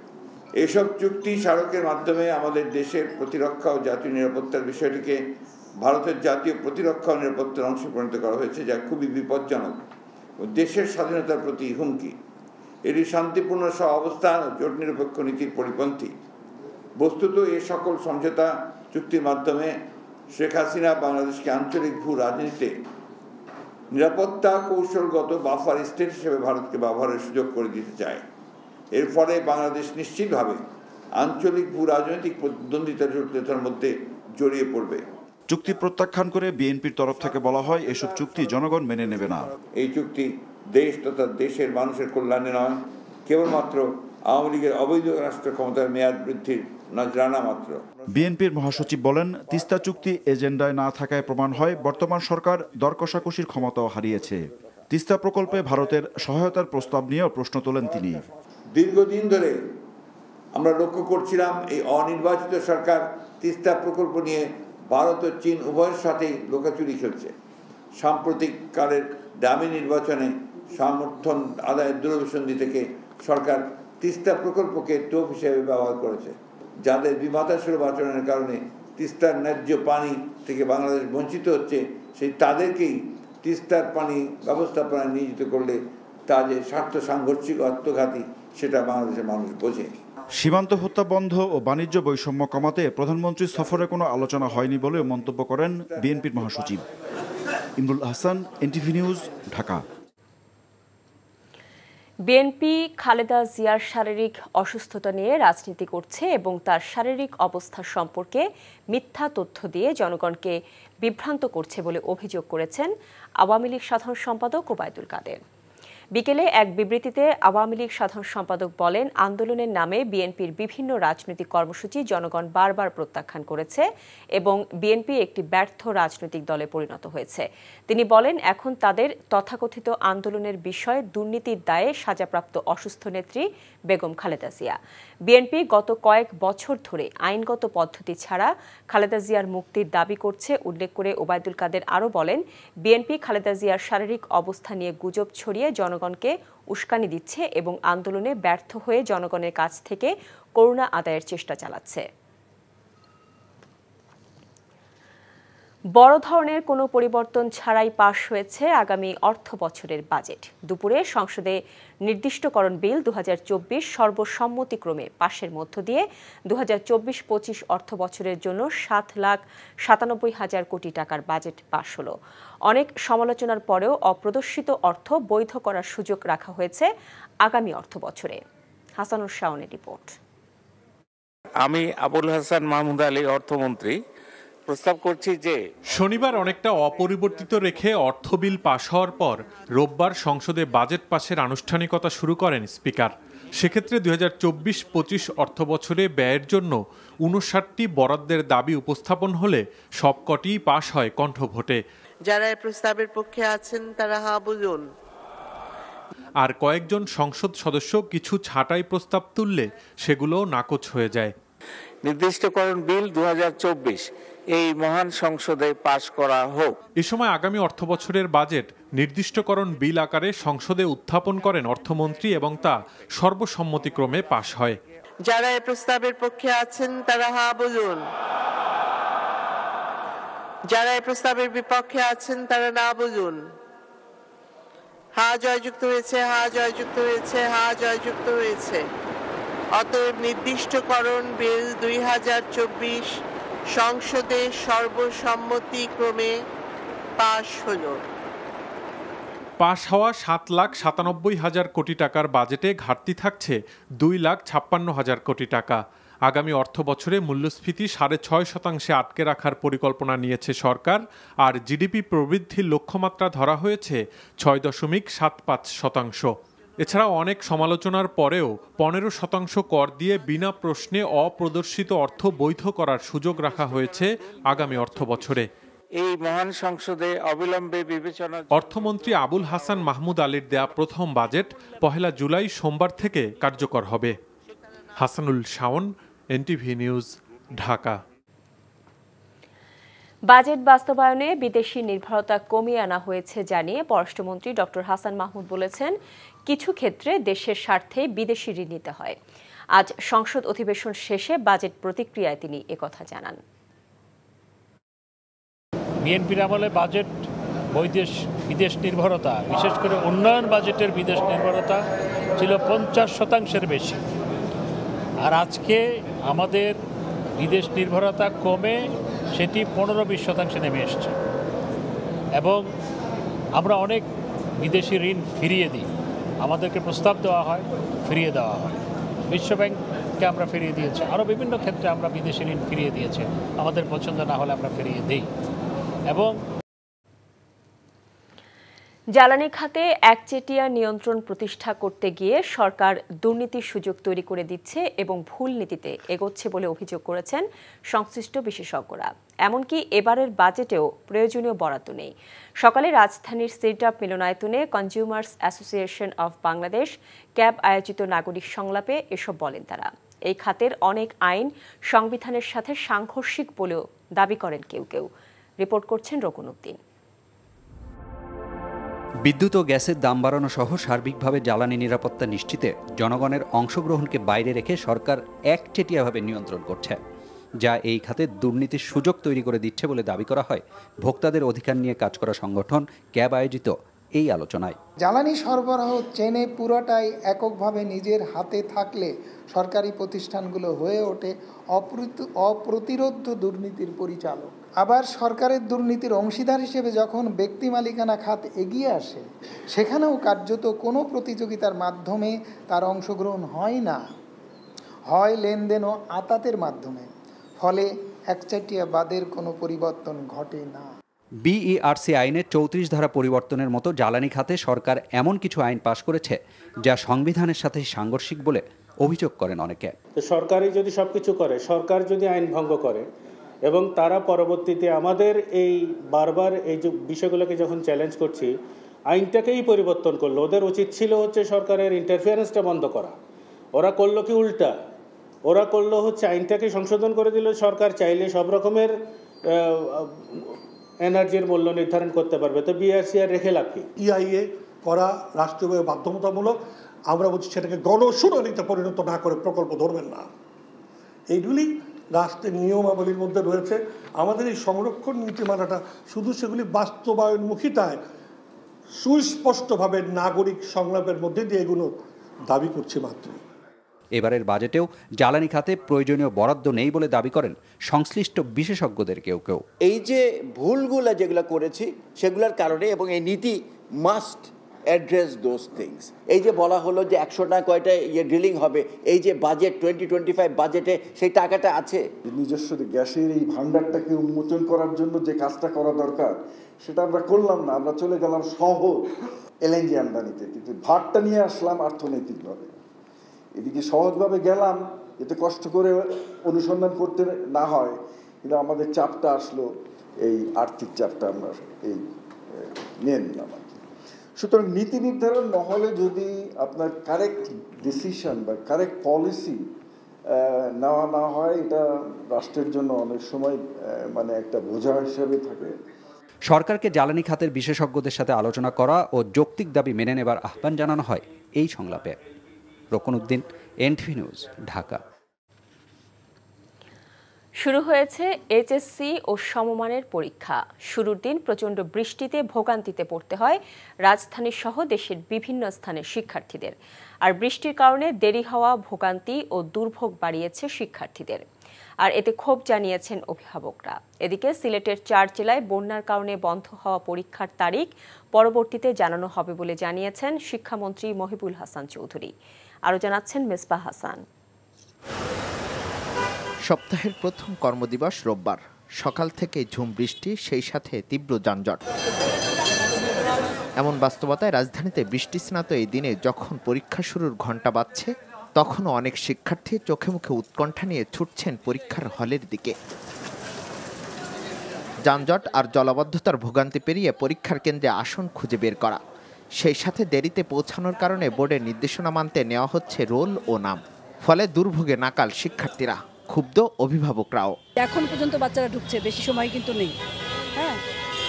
এসব চুক্তি স্মারকের মাধ্যমে আমাদের দেশের প্রতিরক্ষা ও জাতীয় নিরাপত্তার বিষয়টিকে ভারতের জাতীয় প্রতিরক্ষা ও নিরাপত্তার অংশে পরিণত করা হয়েছে, যা খুবই বিপজ্জনক ও দেশের স্বাধীনতার প্রতি হুমকি। এটি শান্তিপূর্ণ সহাবস্থান ও জোট নিরপেক্ষ নীতির পরিপন্থী। বস্তুত এ সকল সমঝোতা চুক্তির মাধ্যমে শেখ হাসিনা বাংলাদেশকে আঞ্চলিক ভূ রাজনীতিতে নিরাপত্তা কৌশলগত বাফার স্টেট হিসেবে ভারতকে ব্যবহারের সুযোগ করে দিতে চায়। এর ফলে বাংলাদেশ নিশ্চিতভাবে আঞ্চলিক ভূ রাজনৈতিক প্রতিদ্বন্দ্বিতার জটিলতার মধ্যে জড়িয়ে পড়বে। চুক্তি প্রত্যাখ্যান করে বিএনপির তরফ থেকে বলা হয় এসব চুক্তি জনগণ মেনে নেবে না। এই চুক্তি দেশ তথা দেশের মানুষের কল্যাণে নয়, কেবলমাত্র আওয়ামী লীগের অবৈধ রাষ্ট্র ক্ষমতার মেয়াদ বৃদ্ধির নজরানা মাত্র। বিএনপির মহাসচিব বলেন, তিস্তা চুক্তি এজেন্ডায় না থাকায় প্রমাণ হয় বর্তমান সরকার দর কষাকষির ক্ষমতাও হারিয়েছে। তিস্তা প্রকল্পে ভারতের সহায়তার প্রস্তাব নিয়েও প্রশ্ন তোলেন তিনি। দীর্ঘদিন ধরে আমরা লক্ষ্য করছিলাম এই অনির্বাচিত সরকার তিস্তা প্রকল্প নিয়ে ভারত ও চীন উভয়ের সাথেই লুকাচুরি খেলছে। সাম্প্রতিককালের দামি নির্বাচনে সমর্থন আদায়ের দূরভিসন্ধি থেকে সরকার তিস্তা প্রকল্পকে টোপ হিসেবে ব্যবহার করেছে। যাদের বিমাতাসুলভ আচরণের কারণে তিস্তার ন্যায্য পানি থেকে বাংলাদেশ বঞ্চিত হচ্ছে, সেই তাদেরকেই তিস্তার পানি ব্যবস্থাপনায় নিয়োজিত করলে তা যে স্বার্থ সাংঘর্ষিক আত্মঘাতী সেটা বাংলাদেশের মানুষ বোঝে। সীমান্ত হত্যা বন্ধ ও বাণিজ্য বৈষম্য কমাতে প্রধানমন্ত্রীর সফরে কোনো আলোচনা হয়নি বলেও মন্তব্য করেন বিএনপির মহাসচিব। Imrul Hasan, NTV news, Dhaka. BNP Khaleda জিয়ার শারীরিক অসুস্থতা নিয়ে রাজনীতি করছে এবং তার শারীরিক অবস্থা সম্পর্কে মিথ্যা তথ্য দিয়ে জনগণকে বিভ্রান্ত করছে বলে অভিযোগ করেছেন আওয়ামী লীগ সাধারণ সম্পাদক ওবায়দুল কাদের। বিকেলে এক বিবৃতিতে আওয়ামী লীগ সাধারণ সম্পাদক বলেন, আন্দোলনের নামে বিএনপির বিভিন্ন রাজনৈতিক কর্মসূচি জনগণ বারবার প্রত্যাখ্যান করেছে এবং বিএনপি একটি ব্যর্থ রাজনৈতিক দলে পরিণত হয়েছে। তিনি বলেন, এখন তাদের তথাকথিত আন্দোলনের বিষয়ে দুর্নীতির দায়ে সাজাপ্রাপ্ত অসুস্থ নেত্রী বেগম খালেদা জিয়া। বিএনপি গত কয়েক বছর ধরে আইনগত পদ্ধতি ছাড়া খালেদা জিয়ার মুক্তির দাবি করছে উল্লেখ করে ওবায়দুল কাদের আরও বলেন, বিএনপি খালেদা জিয়ার শারীরিক অবস্থা নিয়ে গুজব ছড়িয়ে জনগণকে উস্কানি দিচ্ছে এবং আন্দোলনে ব্যর্থ হয়ে জনগণের কাছ থেকে করুণা আদায়ের চেষ্টা চালাচ্ছে। বড় ধরনের কোনো পরিবর্তন ছাড়াই পাশ হয়েছে আগামী অর্থ বছরের বাজেট। দুপুরে সংসদে নির্দিষ্টকরণ বিল 2024 সর্বসম্মতিক্রমে পাশের মধ্য দিয়ে 2024-25 অর্থ বছরের জন্য 7,97,000 কোটি টাকার বাজেট পাশ হলো। অনেক সমালোচনার পরেও অপ্রদর্শিত অর্থ বৈধ করার সুযোগ রাখা হয়েছে আগামী অর্থ বছরে। হাসানুর শাওনের রিপোর্ট। আমি আবুল হাসান মাহমুদ আলী, অর্থমন্ত্রী, প্রস্তাব করছি যে শনিবার অনেকটা অপরিবর্তিত রেখে অর্থ বিল পাশ হওয়ার পর রোববার সংসদে বাজেট পাশের আনুষ্ঠানিকতা শুরু করেন স্পিকার। সেক্ষেত্রে 2024-25 অর্থ বছরে ব্যয়ের জন্য 59টি বরাদ্দের দাবি উপস্থাপন হলে সবকটিই পাশ হয় কণ্ঠভোটে। যারা এই প্রস্তাবের পক্ষে আছেন তারা হা বুঝুন। আর কয়েকজন সংসদ সদস্য কিছু ছাঁটাই প্রস্তাব তুললে সেগুলো নাকচ হয়ে যায়। নির্দিষ্টকরণ বিল 2024 এই মহান সংসদে পাশ করা হোক। এ সময় আগামী অর্থবছরের বাজেট নির্দিষ্টকরণ বিল আকারে সংসদে উত্থাপন করেন অর্থমন্ত্রী এবং তা সর্বসম্মতিক্রমে পাশ হয়। যারা এই প্রস্তাবের পক্ষে আছেন তারা হা বুঝুন। যারা এই প্রস্তাবের বিপক্ষে আছেন তারা না বুঝুন। হা জয়যুক্ত হয়েছে, হা জয়যুক্ত হয়েছে, হা জয়যুক্ত হয়েছে। অতএব নির্দিষ্টকরণ বিল 2024 সংসদে সর্বসম্মতিক্রমে পাশ হলো। পাশ হওয়া 7,97,000 কোটি টাকার বাজেটে ঘাটতি থাকছে 2,56,000 কোটি টাকা। আগামী অর্থ বছরে মূল্যস্ফীতি 6.5% আটকে রাখার পরিকল্পনা নিয়েছে সরকার, আর জিডিপি প্রবৃদ্ধির লক্ষ্যমাত্রা ধরা হয়েছে 6.75%। এছাড়াও অনেক সমালোচনার পরেও 15% কর দিয়ে বিনা প্রশ্নে অপ্রদর্শিত অর্থ বৈধ করার সুযোগ রাখা হয়েছে আগামী অর্থ বছরে। এই মহান সংসদে অবিলম্বে বিবেচনা। অর্থমন্ত্রী আবুল হাসান মাহমুদ আলীর দেয়া প্রথম বাজেট 1 জুলাই সোমবার থেকে কার্যকর হবে। Hasanul Shaon, NTV news, Dhaka. Budget বাস্তবায়নে বিদেশি নির্ভরতা কমিয়ে আনা হয়েছে জানিয়ে পররাষ্ট্রমন্ত্রী ডক্টর হাসান মাহমুদ বলেছেন, কিছু ক্ষেত্রে দেশের স্বার্থে বিদেশি ঋণ নিতে হয়। আজ সংসদ অধিবেশন শেষে বাজেট প্রতিক্রিয়ায় তিনি একথা জানান। বিএনপির আমলে বাজেট বিদেশ নির্ভরতা, বিশেষ করে উন্নয়ন বাজেটের বিদেশ নির্ভরতা ছিল 50% বেশি, আর আজকে আমাদের বিদেশ নির্ভরতা কমে সেটি 15-20% নেমে এসছে এবং আমরা অনেক বিদেশি ঋণ ফিরিয়ে দিই। আমাদেরকে প্রস্তাব দেওয়া হয়, ফিরিয়ে দেওয়া হয়। বিশ্বব্যাংককে আমরা ফিরিয়ে দিয়েছি, আরও বিভিন্ন ক্ষেত্রে আমরা বিদেশি ঋণ ফিরিয়ে দিয়েছি। আমাদের পছন্দ না হলে আমরা ফিরিয়ে দিই। এবং জ্বালানি খাতে একচেটিয়া নিয়ন্ত্রণ প্রতিষ্ঠা করতে গিয়ে সরকার দুর্নীতির সুযোগ তৈরি করে দিচ্ছে এবং ভুল নীতিতে এগোচ্ছে বলে অভিযোগ করেছেন সংশ্লিষ্ট বিশেষজ্ঞরা। এমনকি এবারের বাজেটেও প্রয়োজনীয় বরাদ্দ নেই। সকালে রাজধানীর সিটআপ মিলনায়তনে consumers association of Bangladesh cab আয়োজিত নাগরিক সংলাপে এসব বলেন তারা। এই খাতের অনেক আইন সংবিধানের সাথে সাংঘর্ষিক বলেও দাবি করেন কেউ কেউ। রিপোর্ট করছেন রকুনউদ্দিন। বিদ্যুৎ ও গ্যাসের দাম বাড়ানো সহ সার্বিকভাবে জ্বালানি নিরাপত্তা নিশ্চিতে জনগণের অংশগ্রহণকে বাইরে রেখে সরকার একচেটিয়াভাবে নিয়ন্ত্রণ করছে, যা এই খাতে দুর্নীতির সুযোগ তৈরি করে দিচ্ছে বলে দাবি করা হয় ভোক্তাদের অধিকার নিয়ে কাজ করা সংগঠন ক্যাব আয়োজিত এই আলোচনায়। জ্বালানি সরবরাহ চেনে পুরোটাই এককভাবে নিজের হাতে থাকলে সরকারি প্রতিষ্ঠানগুলো হয়ে ওঠে অপ্রতিরোধ্য দুর্নীতির পরিচালক। আবার সরকারের দুর্নীতির অংশীদার হিসেবে যখন ব্যক্তি মালিকানা খাত এগিয়ে আসে, সেখানেও কার্যত কোনো প্রতিযোগিতার মাধ্যমে তার অংশগ্রহণ হয় না, হয় লেনদেন ও আতাতের মাধ্যমে। ফলে একচেটিয়াবাদের কোনো পরিবর্তন ঘটে না। বিইআরসি আইনের 34 ধারা পরিবর্তনের মতো জ্বালানি খাতে সরকার এমন কিছু আইন পাশ করেছে যা সংবিধানের সাথে সাংঘর্ষিক বলে অভিযোগ করেন অনেকে। সরকারই যদি সবকিছু করে, সরকার যদি আইন ভঙ্গ করে এবং তারা পরবর্তীতে আমাদের এই বারবার এই যে বিষয়গুলোকে যখন চ্যালেঞ্জ করছি, আইনটাকেই পরিবর্তন করলো। ওদের উচিত ছিল হচ্ছে সরকারের ইন্টারফিয়ারেন্সটা বন্ধ করা। ওরা করলো কি উল্টা, ওরা করলো হচ্ছে আইনটাকে সংশোধন করে দিল। সরকার চাইলে সব রকমের এনার্জির মূল্য নির্ধারণ করতে পারবে, তো বিআরসি আর রেখে লাভ কি? ইআইএ করা রাষ্ট্রীয়ভাবে বাধ্যতামূলক। আমরা বলছি সেটাকে গণশুনানিতে পরিণত না করে প্রকল্প ধরবেন না। এইগুলি রাষ্ট্রের নিয়মাবলীর মধ্যে রয়েছে। আমাদের এই সংরক্ষণ নীতিমালাটা শুধু সেগুলি বাস্তবায়নমুখিতায় সুস্পষ্টভাবে নাগরিক সংলাপের মধ্যে দিয়ে এগুলো দাবি করছে মাত্র। এবারের বাজেটেও জ্বালানি খাতে প্রয়োজনীয় বরাদ্দ নেই বলে দাবি করেন সংশ্লিষ্ট বিশেষজ্ঞদের কেউ কেউ। এই যে ভুলগুলো যেগুলো করেছি সেগুলোর কারণে, এবং এই নীতি মাস্ট অ্যাড্রেস দোজ থিংস। এই যে বলা হলো যে 100 টাকা কয়টা ড্রিলিং হবে, এই যে বাজেট 2025 বাজেটে সেই টাকাটা আছে। নিজস্ব গ্যাসের এই ভান্ডারটাকে উন্মোচন করার জন্য যে কাজটা করা দরকার সেটা আমরা করলাম না। আমরা চলে গেলাম সহজ এলএনজি আমদানিতে, কিন্তু ভাতটা নিয়ে আসলাম অর্থনৈতিকভাবে। এদিকে সহজভাবে গেলাম এতে কষ্ট করে অনুসন্ধান করতে না হয়, কিন্তু আমাদের চাপটা আসলো এই আর্থিক চাপটা আমরা এই নিয়ে নিলাম আর কি। সুতরাং নীতি নির্ধারণ না হলে যদি আপনার কারেক্ট ডিসিশন বা কারেক্ট পলিসি নেওয়া না হয়, এটা রাষ্ট্রের জন্য অনেক সময় মানে একটা বোঝা হিসেবে থাকে। সরকারকে জ্বালানি খাতের বিশেষজ্ঞদের সাথে আলোচনা করা ও যৌক্তিক দাবি মেনে নেবার আহ্বান জানানো হয় এই সংলাপে। রকুনউদ্দিন, এনটিভি নিউজ, ঢাকা। শুরু হয়েছে এইচএসসি ও সমমানের পরীক্ষা। শুরুর দিন প্রচণ্ড বৃষ্টিতে ভোগান্তিতে পড়তে হয় রাজধানী সহ দেশের বিভিন্ন স্থানের শিক্ষার্থীদের। আর বৃষ্টির কারণে দেরি হওয়া ভোগান্তি ও দুর্ভোগ বাড়িয়েছে শিক্ষার্থীদের। আর এতে ক্ষোভ জানিয়েছেন অভিভাবকরা। এদিকে সিলেটের 4 জেলায় বন্যার কারণে বন্ধ হওয়া পরীক্ষার তারিখ পরবর্তীতে জানানো হবে বলে জানিয়েছেন শিক্ষামন্ত্রী মহিবুল হাসান চৌধুরী। আরও জানাচ্ছেন মেসবাহ হাসান। সপ্তাহের প্রথম কর্মদিবস রোববার। সকাল থেকে ঝুম বৃষ্টি, সেই সাথে তীব্র যানজট। এমন বাস্তবতায় রাজধানীতে বৃষ্টিস্নাত এই দিনে যখন পরীক্ষা শুরুর ঘণ্টা বাজছে, তখনও অনেক শিক্ষার্থী চোখে মুখে উৎকণ্ঠা নিয়ে ছুটছেন পরীক্ষার হলের দিকে। যানজট আর জলাবদ্ধতার ভোগান্তি পেরিয়ে পরীক্ষার কেন্দ্রে আসন খুঁজে বের করা, সেই সাথে দেরিতে পৌঁছানোর কারণে বোর্ডের নির্দেশনা মানতে নেওয়া হচ্ছে রোল ও নাম। ফলে দুর্ভোগে নাকাল শিক্ষার্থীরা, ক্ষুব্ধ অভিভাবকরাও। এখন পর্যন্ত বাচ্চারা ঢুকছে, বেশি সময় কিন্তু নেই। হ্যাঁ,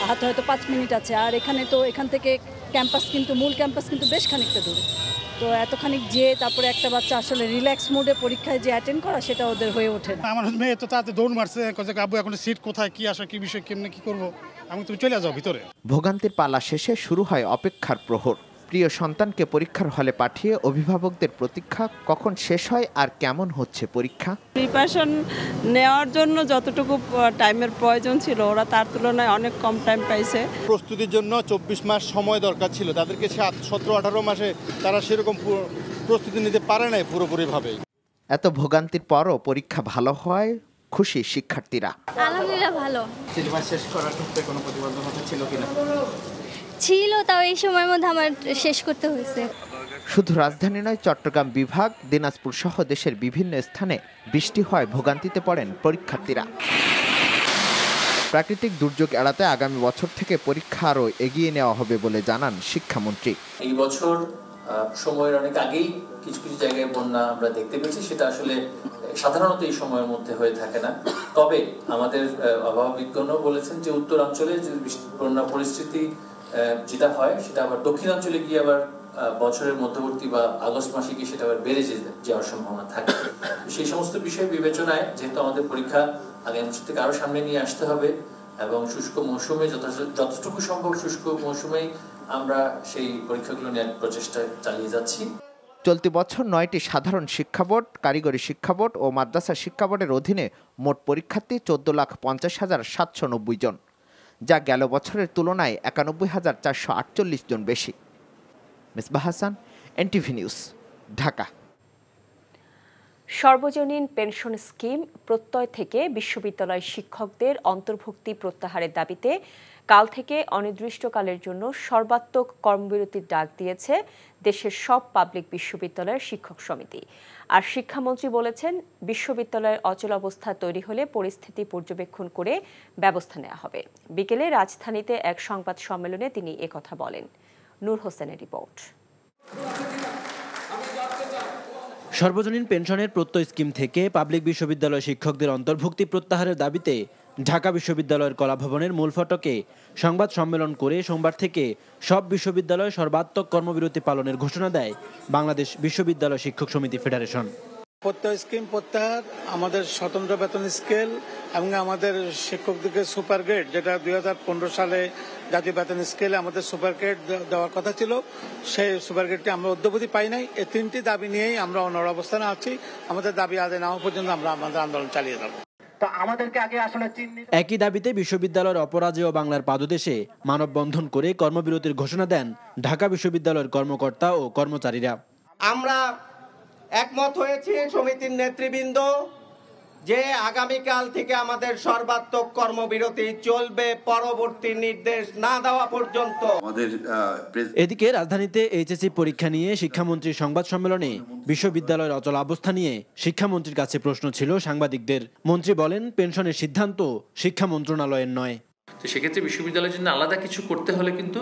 হাতে হয়তো 5 মিনিট আছে, আর এখানে তো এখান থেকে ক্যাম্পাস কিন্তু মূল ক্যাম্পাস কিন্তু বেশ খানিকটা দূরে, তো এতখানিক যে তারপরে একটা বাচ্চা আসলে রিল্যাক্স মোডে পরীক্ষায় যে অ্যাটেন্ড করা সেটা ওদের হয়ে ওঠে না। আমার মেয়ে তো তাতে দৌড় মারছে, আব্বু এখন সিট কোথায়, কি আসে, কি বিষয়, কেমনে কি করবো, আমি তুমি চলে যাও ভিতরে। ভোগান্তির পালা শেষে শুরু হয় অপেক্ষার প্রহর। প্রিয় সন্তানকে পরীক্ষার হলে পাঠিয়ে অভিভাবকদের প্রতীক্ষা, কখন শেষ হয় আর কেমন হচ্ছে পরীক্ষা। প্রিপারেশন নেওয়ার জন্য যতটুকু টাইমের প্রয়োজন ছিল ওরা তার তুলনায় অনেক কম টাইম পাইছে। প্রস্তুতির জন্য 24 মাস সময় দরকার ছিল, তাদেরকে 17-18 মাসে তারা সেরকম প্রস্তুতি নিতে পারে নাই পুরোপুরিভাবে। এত ভোগান্তির পরও পরীক্ষা ভালো হয়, খুশি শিক্ষার্থীরা। আলহামদুলিল্লাহ ভালো। সিলেবাস শেষ করার ক্ষেত্রে কোনো প্রতিবন্ধকতা ছিল কিনা? ছিল, তাও এই সময়ের মধ্যে আমার শেষ করতে হয়েছে। শুধু রাজধানী নয়, চট্টগ্রাম বিভাগ, দিনাজপুর সহ দেশের বিভিন্ন স্থানে বৃষ্টি হয়, ভোগান্তিতে পড়েন পরীক্ষার্থীরা। প্রাকৃতিক দুর্যোগ এড়াতে আগামী বছর থেকে পরীক্ষা আরও এগিয়ে নেওয়া হবে বলে জানান শিক্ষামন্ত্রী। এই বছর সময়ের অনেক আগেই কিছু কিছু জায়গায় বন্যা আমরা দেখতে পেয়েছি, সেটা আসলে সাধারণত এই সময়ের মধ্যে হয়ে থাকে না। তবে আমাদের আবহাওয়া বিজ্ঞানও বলেছেন যে উত্তরাঞ্চলে যে বন্যা পরিস্থিতি যেটা হয় সেটা আবার দক্ষিণাঞ্চলে গিয়ে আবার বছরের মধ্যবর্তী বা আগস্ট মাসে গিয়ে সেটা আবার বেড়ে যাওয়ার সম্ভাবনা থাকে। সেই সমস্ত বিষয় বিবেচনায় যেহেতু আমাদের পরীক্ষা আগামী বছর থেকে আরো সামনে নিয়ে আসতে হবে এবং শুষ্ক মৌসুমে যতটুকু সম্ভব শুষ্ক মৌসুমেই আমরা সেই পরীক্ষাগুলো নেওয়ার প্রচেষ্টা চালিয়ে যাচ্ছি। চলতি বছর 9টি সাধারণ শিক্ষা বোর্ড, কারিগরি শিক্ষা বোর্ড ও মাদ্রাসা শিক্ষা বোর্ডের অধীনে মোট পরীক্ষার্থী 14,50,790 জন, যা গেল বছরের তুলনায় 91,448 জন বেশি। Misbah Hasan, NTV news, Dhaka. সর্বজনীন পেনশন স্কিম প্রত্যয় থেকে বিশ্ববিদ্যালয় শিক্ষকদের অন্তর্ভুক্তি প্রত্যাহারের দাবিতে কাল থেকে অনির্দিষ্টকালের জন্য সর্বাত্মক কর্মবিরতির ডাক দিয়েছে দেশের সব পাবলিক বিশ্ববিদ্যালয়ের শিক্ষক সমিতি। আর শিক্ষামন্ত্রী বলেছেন, বিশ্ববিদ্যালয়ের অচলাবস্থা তৈরি হলে পরিস্থিতি পর্যবেক্ষণ করে ব্যবস্থা নেওয়া হবে। বিকেলে রাজধানীতে এক সংবাদ সম্মেলনে তিনি একথা বলেন। নূর হোসেনের রিপোর্ট। সর্বজনীন পেনশনের প্রত্যয় স্কিম থেকে পাবলিক বিশ্ববিদ্যালয় শিক্ষকদের অন্তর্ভুক্তি প্রত্যাহারের দাবিতে ঢাকা বিশ্ববিদ্যালয়ের কলাভবনের মূল ফটকে সংবাদ সম্মেলন করে সোমবার থেকে সব বিশ্ববিদ্যালয় সর্বাত্মক কর্মবিরতি পালনের ঘোষণা দেয় বাংলাদেশ বিশ্ববিদ্যালয় শিক্ষক সমিতি ফেডারেশন। প্রত্যয় স্কিম প্রত্যাহার, আমাদের স্বতন্ত্র বেতন স্কেল এবং আমাদের শিক্ষকদেরকে সুপার গ্রেড, যেটা 2015 সালে জাতীয় বেতন স্কেলে আমাদের সুপার গ্রেড দেওয়ার কথা ছিল, সেই সুপার গ্রেডটি আমরা অদ্যাবধি পাই নাই। এই তিনটি দাবি নিয়েই আমরা অনড় অবস্থানে আছি। আমাদের দাবি আদায় না হওয়া পর্যন্ত আমরা আমাদের আন্দোলন চালিয়ে যাব। একই দাবিতে বিশ্ববিদ্যালয়ের অপরাজেয় বাংলার পাদদেশে মানববন্ধন করে কর্মবিরতির ঘোষণা দেন ঢাকা বিশ্ববিদ্যালয়ের কর্মকর্তা ও কর্মচারীরা। আমরা একমত হয়েছি সমিতির নেতৃবৃন্দ যে আগামীকাল থেকে আমাদের সর্বাত্মক কর্মবিরতি চলবে পরবর্তী নির্দেশ না দেওয়া পর্যন্ত। এদিকে রাজধানীতে এইচএসসি পরীক্ষা নিয়ে শিক্ষামন্ত্রীর সংবাদ সম্মেলনে বিশ্ববিদ্যালয়ের অচল অবস্থা নিয়ে শিক্ষামন্ত্রীর কাছে প্রশ্ন ছিল সাংবাদিকদের। মন্ত্রী বলেন, পেনশনের সিদ্ধান্ত শিক্ষা মন্ত্রণালয়ের নয়। তো সেক্ষেত্রে বিশ্ববিদ্যালয়ের জন্য আলাদা কিছু করতে হলে কিন্তু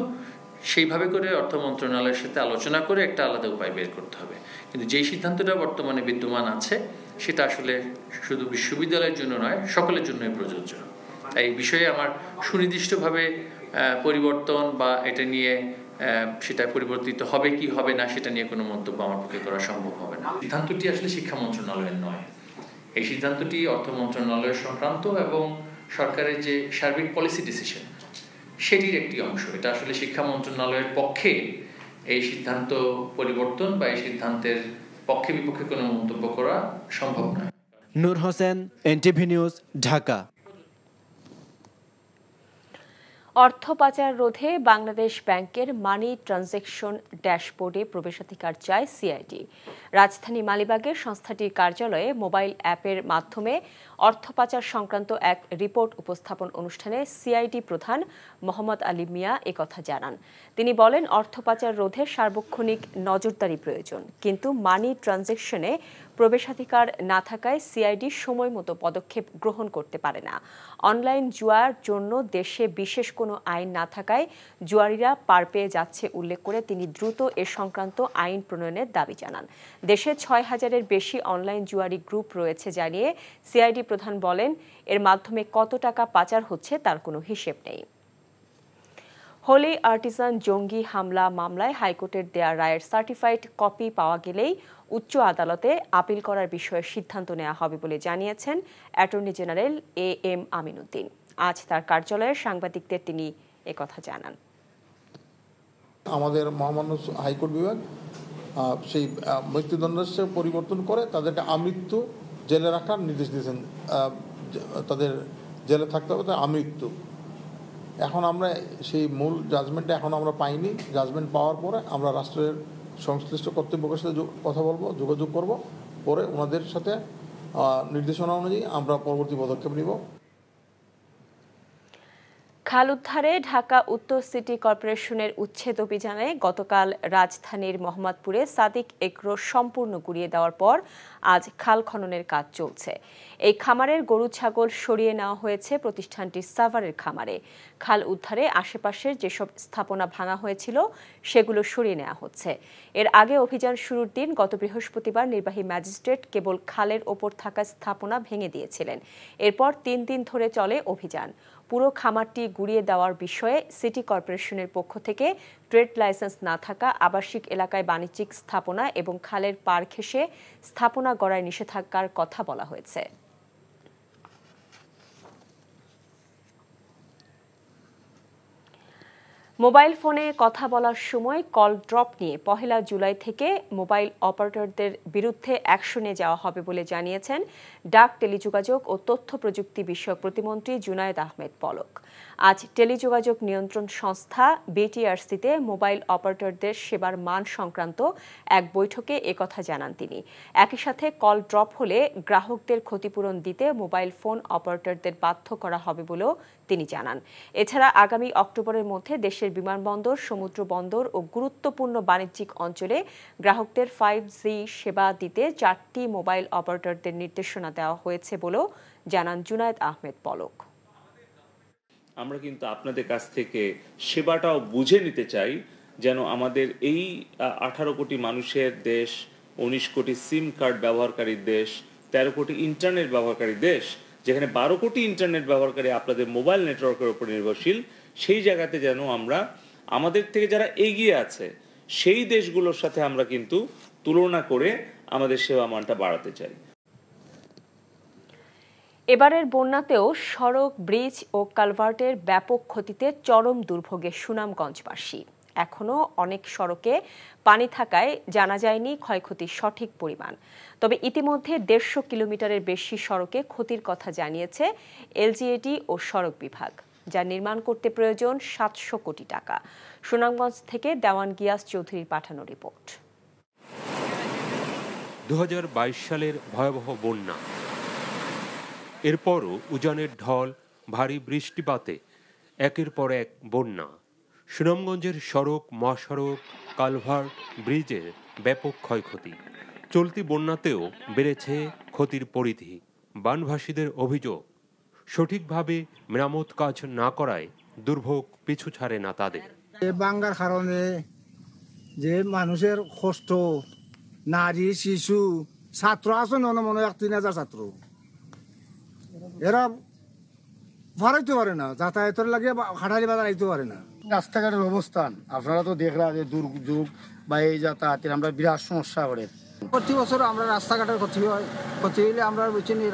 সেইভাবে করে অর্থ মন্ত্রণালয়ের সাথে আলোচনা করে একটা আলাদা উপায় বের করতে হবে। কিন্তু যেই সিদ্ধান্তটা বর্তমানে বিদ্যমান আছে সেটা আসলে শুধু বিশ্ববিদ্যালয়ের জন্য নয়, সকলের জন্যই প্রযোজ্য। এই বিষয়ে আমার সুনির্দিষ্টভাবে পরিবর্তন বা এটা নিয়ে সেটা পরিবর্তিত হবে কি হবে না সেটা নিয়ে কোনো মন্তব্য আমার পক্ষে করা সম্ভব হবে না। সিদ্ধান্তটি আসলে শিক্ষা মন্ত্রণালয়ের নয়, এই সিদ্ধান্তটি অর্থ মন্ত্রণালয়ের সংক্রান্ত এবং সরকারের যে সার্বিক পলিসি ডিসিশন সেটির একটি অংশ। এটা আসলে শিক্ষা মন্ত্রণালয়ের পক্ষে এই সিদ্ধান্ত পরিবর্তন বা এই সিদ্ধান্তের পক্ষে বিপক্ষে কোনো মন্তব্য করা সম্ভব নয়। নূর হোসেন, এনটিভি নিউজ, ঢাকা। অর্থ পাচার রোধে বাংলাদেশ ব্যাংকের মানি ট্রানজ্যাকশন ড্যাশবোর্ডে প্রবেশাধিকার চায় সিআইডি। রাজধানী মালিবাগের সংস্থাটির কার্যালয়ে মোবাইল অ্যাপের মাধ্যমে অর্থ পাচার সংক্রান্ত এক রিপোর্ট উপস্থাপন অনুষ্ঠানে সিআইডি প্রধান মোহাম্মদ আলী মিয়া একথা জানান। তিনি বলেন, অর্থ পাচার রোধে সার্বক্ষণিক নজরদারি প্রয়োজন, কিন্তু মানি ট্রানজ্যাকশনে প্রবেশাধিকার না থাকায় সিআইডি সময় মতো পদক্ষেপ গ্রহণ করতে পারে না। অনলাইন জুয়ার জন্য দেশে বিশেষ কোনো আইন না থাকায় জুয়ারিরা পার পেয়ে যাচ্ছে উল্লেখ করে তিনি দ্রুত এ সংক্রান্ত আইন প্রণয়নের দাবি জানান। দেশে 6,000-এর বেশি অনলাইন জুয়ারি গ্রুপ রয়েছে জানিয়ে সিআইডি প্রধান বলেন, এর মাধ্যমে কত টাকা পাচার হচ্ছে তার কোনো হিসেব নেই। হোলি আর্টিজান জঙ্গি হামলা মামলায় হাইকোর্টের দেয়া রায়ের সার্টিফাইড কপি পাওয়া গেলেই উচ্চ আদালতে আপিল করার বিষয়ে সিদ্ধান্ত নেওয়া হবে বলে জানিয়েছেন অ্যাটর্নি জেনারেল AM আমিনুদ্দিন। আজ তার কার্যালয়ে সাংবাদিকদের তিনি একথা জানান। আমাদের মহামান্য হাইকোর্ট বিভাগ সেই মৃত্যুদণ্ডাদেশ পরিবর্তন করে তাদেরকে আমৃত্যু জেলে রাখার নির্দেশ দিয়েছেন। তাদের জেলে থাকতে হবে তার আমৃত্যু। এখন আমরা সেই মূল জাজমেন্টটা এখন আমরা পাইনি। জাজমেন্ট পাওয়ার পরে আমরা রাষ্ট্রের সংশ্লিষ্ট কর্তৃপক্ষের সাথে কথা বলবো, যোগাযোগ করব, পরে ওনাদের সাথে নির্দেশনা অনুযায়ী আমরা পরবর্তী পদক্ষেপ নিব। খাল উদ্ধারে ঢাকা উত্তর সিটি কর্পোরেশনের উচ্ছেদ অভিযানে গতকাল রাজধানীর মোহাম্মদপুরে সাদিক এগ্রো সম্পূর্ণ গুড়িয়ে দেওয়ার পর আজ খাল খননের কাজ চলছে। এই খামারের গরু ছাগল সরিয়ে নেওয়া হয়েছে প্রতিষ্ঠানটির সাভারের খামারে। খাল উদ্ধারে আশেপাশের যেসব স্থাপনা ভাঙা হয়েছিল সেগুলো সরিয়ে নেওয়া হচ্ছে। এর আগে অভিযান শুরুর দিন গত বৃহস্পতিবার নির্বাহী ম্যাজিস্ট্রেট কেবল খালের ওপর থাকা স্থাপনা ভেঙে দিয়েছিলেন। এরপর 3 দিন ধরে চলে অভিযান। পুরো খামারটি গুড়িয়ে দেওয়ার বিষয়ে সিটি কর্পোরেশনের পক্ষ থেকে ট্রেড লাইসেন্স না থাকা আবাসিক এলাকায় বাণিজ্যিক স্থাপনা এবং খালের পাড় ঘেঁষে স্থাপনা গড়ায় নিষেধাজ্ঞার কথা বলা হয়েছে। মোবাইল ফোনে কথা বলার সময় কল ড্রপ নিয়ে 1 জুলাই থেকে মোবাইল অপারেটরদের বিরুদ্ধে অ্যাকশনে যাওয়া হবে বলে জানিয়েছেন ডাক, টেলিযোগাযোগ ও তথ্য প্রযুক্তি বিষয়ক প্রতিমন্ত্রী জুনায়েদ আহমেদ পলক। আজ টেলিযোগাযোগ নিয়ন্ত্রণ সংস্থা BTRC-তে মোবাইল অপারেটরদের সেবার মান সংক্রান্ত এক বৈঠকে একথা জানান তিনি। একই সাথে কল ড্রপ হলে গ্রাহকদের ক্ষতিপূরণ দিতে মোবাইল ফোন অপারেটরদের বাধ্য করা হবে বলেও তিনি জানান। এছাড়া আগামী অক্টোবরের মধ্যে দেশের বিমানবন্দর, সমুদ্র বন্দর ও গুরুত্বপূর্ণ বাণিজ্যিক অঞ্চলে গ্রাহকদের 5G সেবা দিতে 4টি মোবাইল অপারেটরদের নির্দেশনা দেওয়া হয়েছে বলেও জানান জুনায়েদ আহমেদ পলক। আমরা কিন্তু আপনাদের কাছ থেকে সেবাটাও বুঝে নিতে চাই, যেন আমাদের এই 18 কোটি মানুষের দেশ, 19 কোটি সিম কার্ড ব্যবহারকারীর দেশ, 13 কোটি ইন্টারনেট ব্যবহারকারী দেশ, যেখানে 12 কোটি ইন্টারনেট ব্যবহারকারী আপনাদের মোবাইল নেটওয়ার্কের উপর নির্ভরশীল, সেই জায়গাতে যেন আমরা আমাদের থেকে যারা এগিয়ে আছে সেই দেশগুলোর সাথে আমরা কিন্তু তুলনা করে আমাদের সেবা মানটা বাড়াতে চাই। এবারের বন্যাতেও সড়ক, ব্রিজ ও কালভার্টের ব্যাপক ক্ষতিতে চরম দুর্ভোগে সুনামগঞ্জবাসী। এখনও অনেক সড়কে পানি থাকায় জানা যায়নি ক্ষয়ক্ষতির সঠিক পরিমাণ। তবে ইতিমধ্যে 150 কিলোমিটারের বেশি সড়কে ক্ষতির কথা জানিয়েছে LGAD ও সড়ক বিভাগ, যা নির্মাণ করতে প্রয়োজন 700 কোটি টাকা। সুনামগঞ্জ থেকে দেওয়ান গিয়াস চৌধুরীর পাঠানো রিপোর্ট। 2022 সালের ভয়াবহ বন্যা, এরপরও উজানের ঢল, ভারী বৃষ্টিপাতে একের পর এক বন্যা। সুনামগঞ্জের সড়ক, মহাসড়ক, কালভার্ট, ব্রিজের ব্যাপক ক্ষয়ক্ষতি। চলতি বন্যাতেও বেড়েছে ক্ষতির পরিধি। বানভাসীদের অভিযোগ, সঠিকভাবে মেরামত কাজ না করায় দুর্ভোগ পিছু ছাড়ে না তাদের। বাঙ্গার কারণে যে মানুষের কষ্ট, নারী, শিশু, ছাত্র আছে মনে হয় 3,000 ছাত্র, এরা ভাড়াইতে পারে না, যাতায়াতের লাগে হাটালি বাজার আইতে পারে না। রাস্তাঘাটের অবস্থান আপনারা তো দেখলাম যে দুর্যোগ বা এই যাতায়াতের আমরা বিরাট সমস্যা করে। প্রতি বছর আমরা রাস্তাঘাটের ক্ষতি হইলে আমরা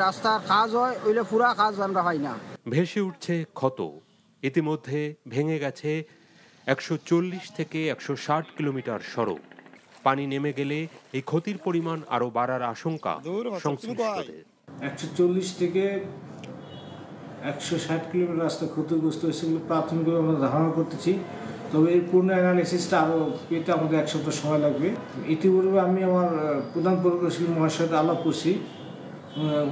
রাস্তার কাজ হয়, ওইলে পুরা কাজ আমরা পাই না। ভেসে উঠছে ক্ষত। ইতিমধ্যে ভেঙে গেছে 140 থেকে 160 কিলোমিটার সড়ক। পানি নেমে গেলে এই ক্ষতির পরিমাণ আরো বাড়ার আশঙ্কা সংশ্লিষ্টদের। 140 থেকে 160 কিলোমিটার রাস্তা ক্ষতিগ্রস্ত হয়েছে বলে প্রাথমিকভাবে আমরা ধারণা করতেছি। তবে এই পূর্ণ অ্যানালিসিসটা আরও পেতে আমাদের 1 সপ্তাহ সময় লাগবে। ইতিপূর্বে আমি আমার প্রধান প্রকৌশলী মহাশয়ের সাথে আলাপ করছি।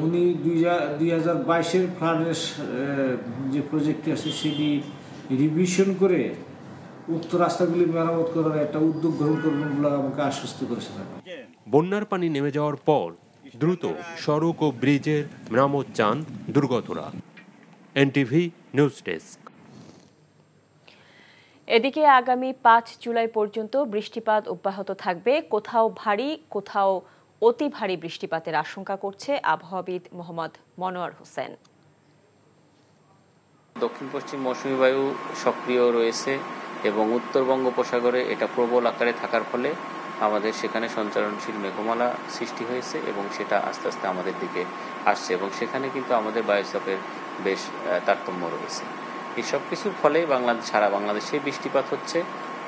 উনি 2022-এর ফ্লাডের যে প্রজেক্টটি আছে সেটি রিভিশন করে উক্ত রাস্তাগুলি মেরামত করার একটা উদ্যোগ গ্রহণ করবেন বলে আমাকে আশ্বস্ত করেছিলেন। বন্যার পানি নেমে যাওয়ার পর দ্রুত সড়ক ও ব্রিজের মেরামত চান দুর্গতরা। NTV news desk. এদিকে আগামী 5 জুলাই পর্যন্ত বৃষ্টিপাত অব্যাহত থাকবে। কোথাও ভারী, কোথাও অতি ভারী বৃষ্টিপাতের আশঙ্কা করছে আবহাওয়াবিদ মোহাম্মদ মনোয়ার হোসেন। দক্ষিণ পশ্চিম মৌসুমী বায়ু সক্রিয় রয়েছে এবং উত্তর বঙ্গোপসাগরে এটা প্রবল আকারে থাকার ফলে আমাদের সেখানে সঞ্চারণশীল মেঘমালা সৃষ্টি হয়েছে এবং সেটা আস্তে আস্তে আমাদের দিকে আসছে এবং সেখানে কিন্তু আমাদের বায়ুচাপের বেশ তারতম্য রয়েছে। এই সব কিছুর ফলে সারা বাংলাদেশে বৃষ্টিপাত হচ্ছে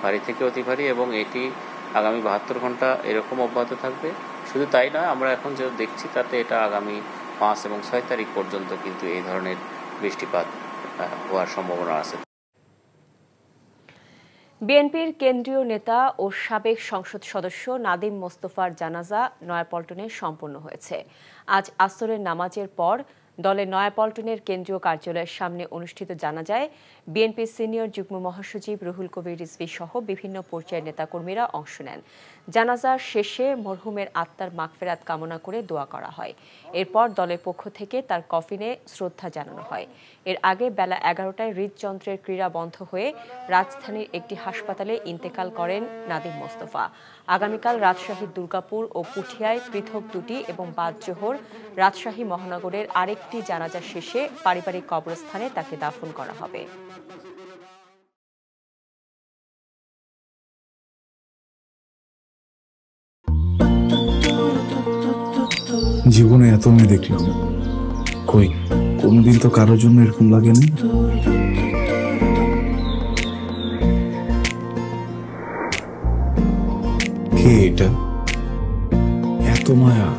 ভারী থেকে অতি ভারী এবং এটি আগামী 72 ঘন্টা এরকম অব্যাহত থাকবে। শুধু তাই নয়, আমরা এখন যে দেখছি তাতে এটা আগামী 5 এবং 6 তারিখ পর্যন্ত কিন্তু এই ধরনের বৃষ্টিপাত হওয়ার সম্ভাবনা আছে। বিএনপির কেন্দ্রীয় নেতা ও সাবেক সংসদ সদস্য নাদিম মোস্তফার জানাজা নয়াপল্টনে সম্পন্ন হয়েছে। আজ আসরের নামাজের পর দলের নয়াপল্টনের কেন্দ্রীয় কার্যালয়ের সামনে অনুষ্ঠিত জানাজায় বিএনপির সিনিয়র যুগ্ম মহাসচিব রুহুল কবির রিজভী সহ বিভিন্ন পর্যায়ের নেতাকর্মীরা অংশ নেন। জানাজার শেষে মরহুমের আত্মার মাগফিরাত কামনা করে দোয়া করা হয়। এরপর দলের পক্ষ থেকে তার কফিনে শ্রদ্ধা জানানো হয়। এর আগে বেলা 11টায় হৃদযন্ত্রের ক্রীড়া বন্ধ হয়ে রাজধানীর একটি হাসপাতালে ইন্তেকাল করেন নাদিম মোস্তফা। আগামীকাল রাজশাহীর দুর্গাপুর ও পুঠিয়ায় পৃথক দুটি এবং বাদজোহর রাজশাহী মহানগরের আরেকটি জানাজা শেষে পারিবারিক কবরস্থানে তাকে দাফন করা হবে। জীবনে এত মেয়ে দেখলাম, কই কোনদিন তো কারোর জন্য এরকম লাগেনি। কে এটা? এত মায়া।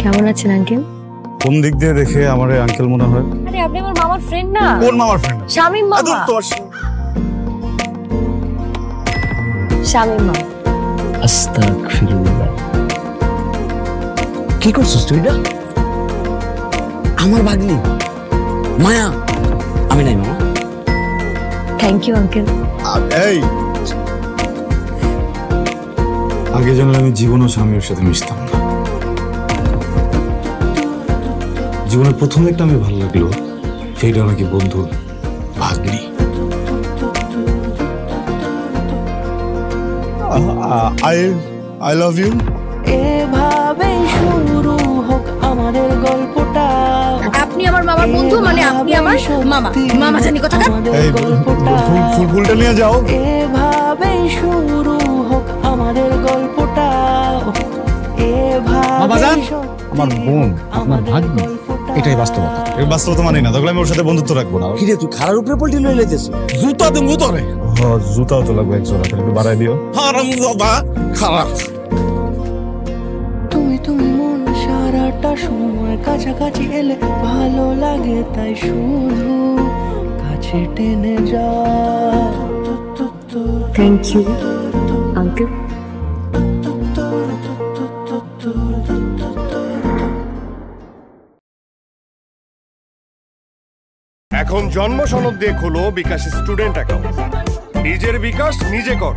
কেমন আছেন আঙ্কেল? কোন দিক দিয়ে দেখে আমার আঙ্কেল মনে হয়? আরে আপনি আমার মামার ফ্রেন্ড না? কোন মামার ফ্রেন্ড? শামীম মামা। শামীম মামা। আস্তাগফিরুল্লাহ। কি করছিস তুই? না আমার ভাগ্নি মায়া। আমি নাই মামা। Thank you uncle. এই আগে জানলে আমি জীবনও স্বামীর সাথে মিশতাম না। জীবনের প্রথম একটা আমি ভালো লাগলো, সেটা নাকি বন্ধুর ভাগ্নি। I love you. এভাবে শুরু হোক আমাদের গল্পটা। আপনি আমার মামার বন্ধু, মানে আপনি আমার মামা। মামা জানি কোথাকার। এই ফুলটা নিয়ে যাও। এভাবে শুরু হোক আমাদের গল্পটা। বাবাজান, আমার বোন আপনার ভাগ্নি, এটাই বাস্তবতা। এই বাস্তবতা মানি না, তাহলে আমি ওর সাথে বন্ধুত্ব রাখবো না। কি রে তুই খারার উপরে পল্টি লয়ে লাইতেছ? জুতা দেবো তোরে। হ্যাঁ, জুতাও তো লাগবে এক জোড়া, একটু বাড়াই দিও। হারামজাদা খারাপ। তুমি মন সারাটা সময় কাছাকাছি এলে ভালো লাগে, তাই শুধু কাছে টেনে যা। Thank you uncle. এখন জন্ম সনদ দিয়ে খোলো বিকাশ স্টুডেন্ট অ্যাকাউন্ট। নিজের বিকাশ নিজে কর।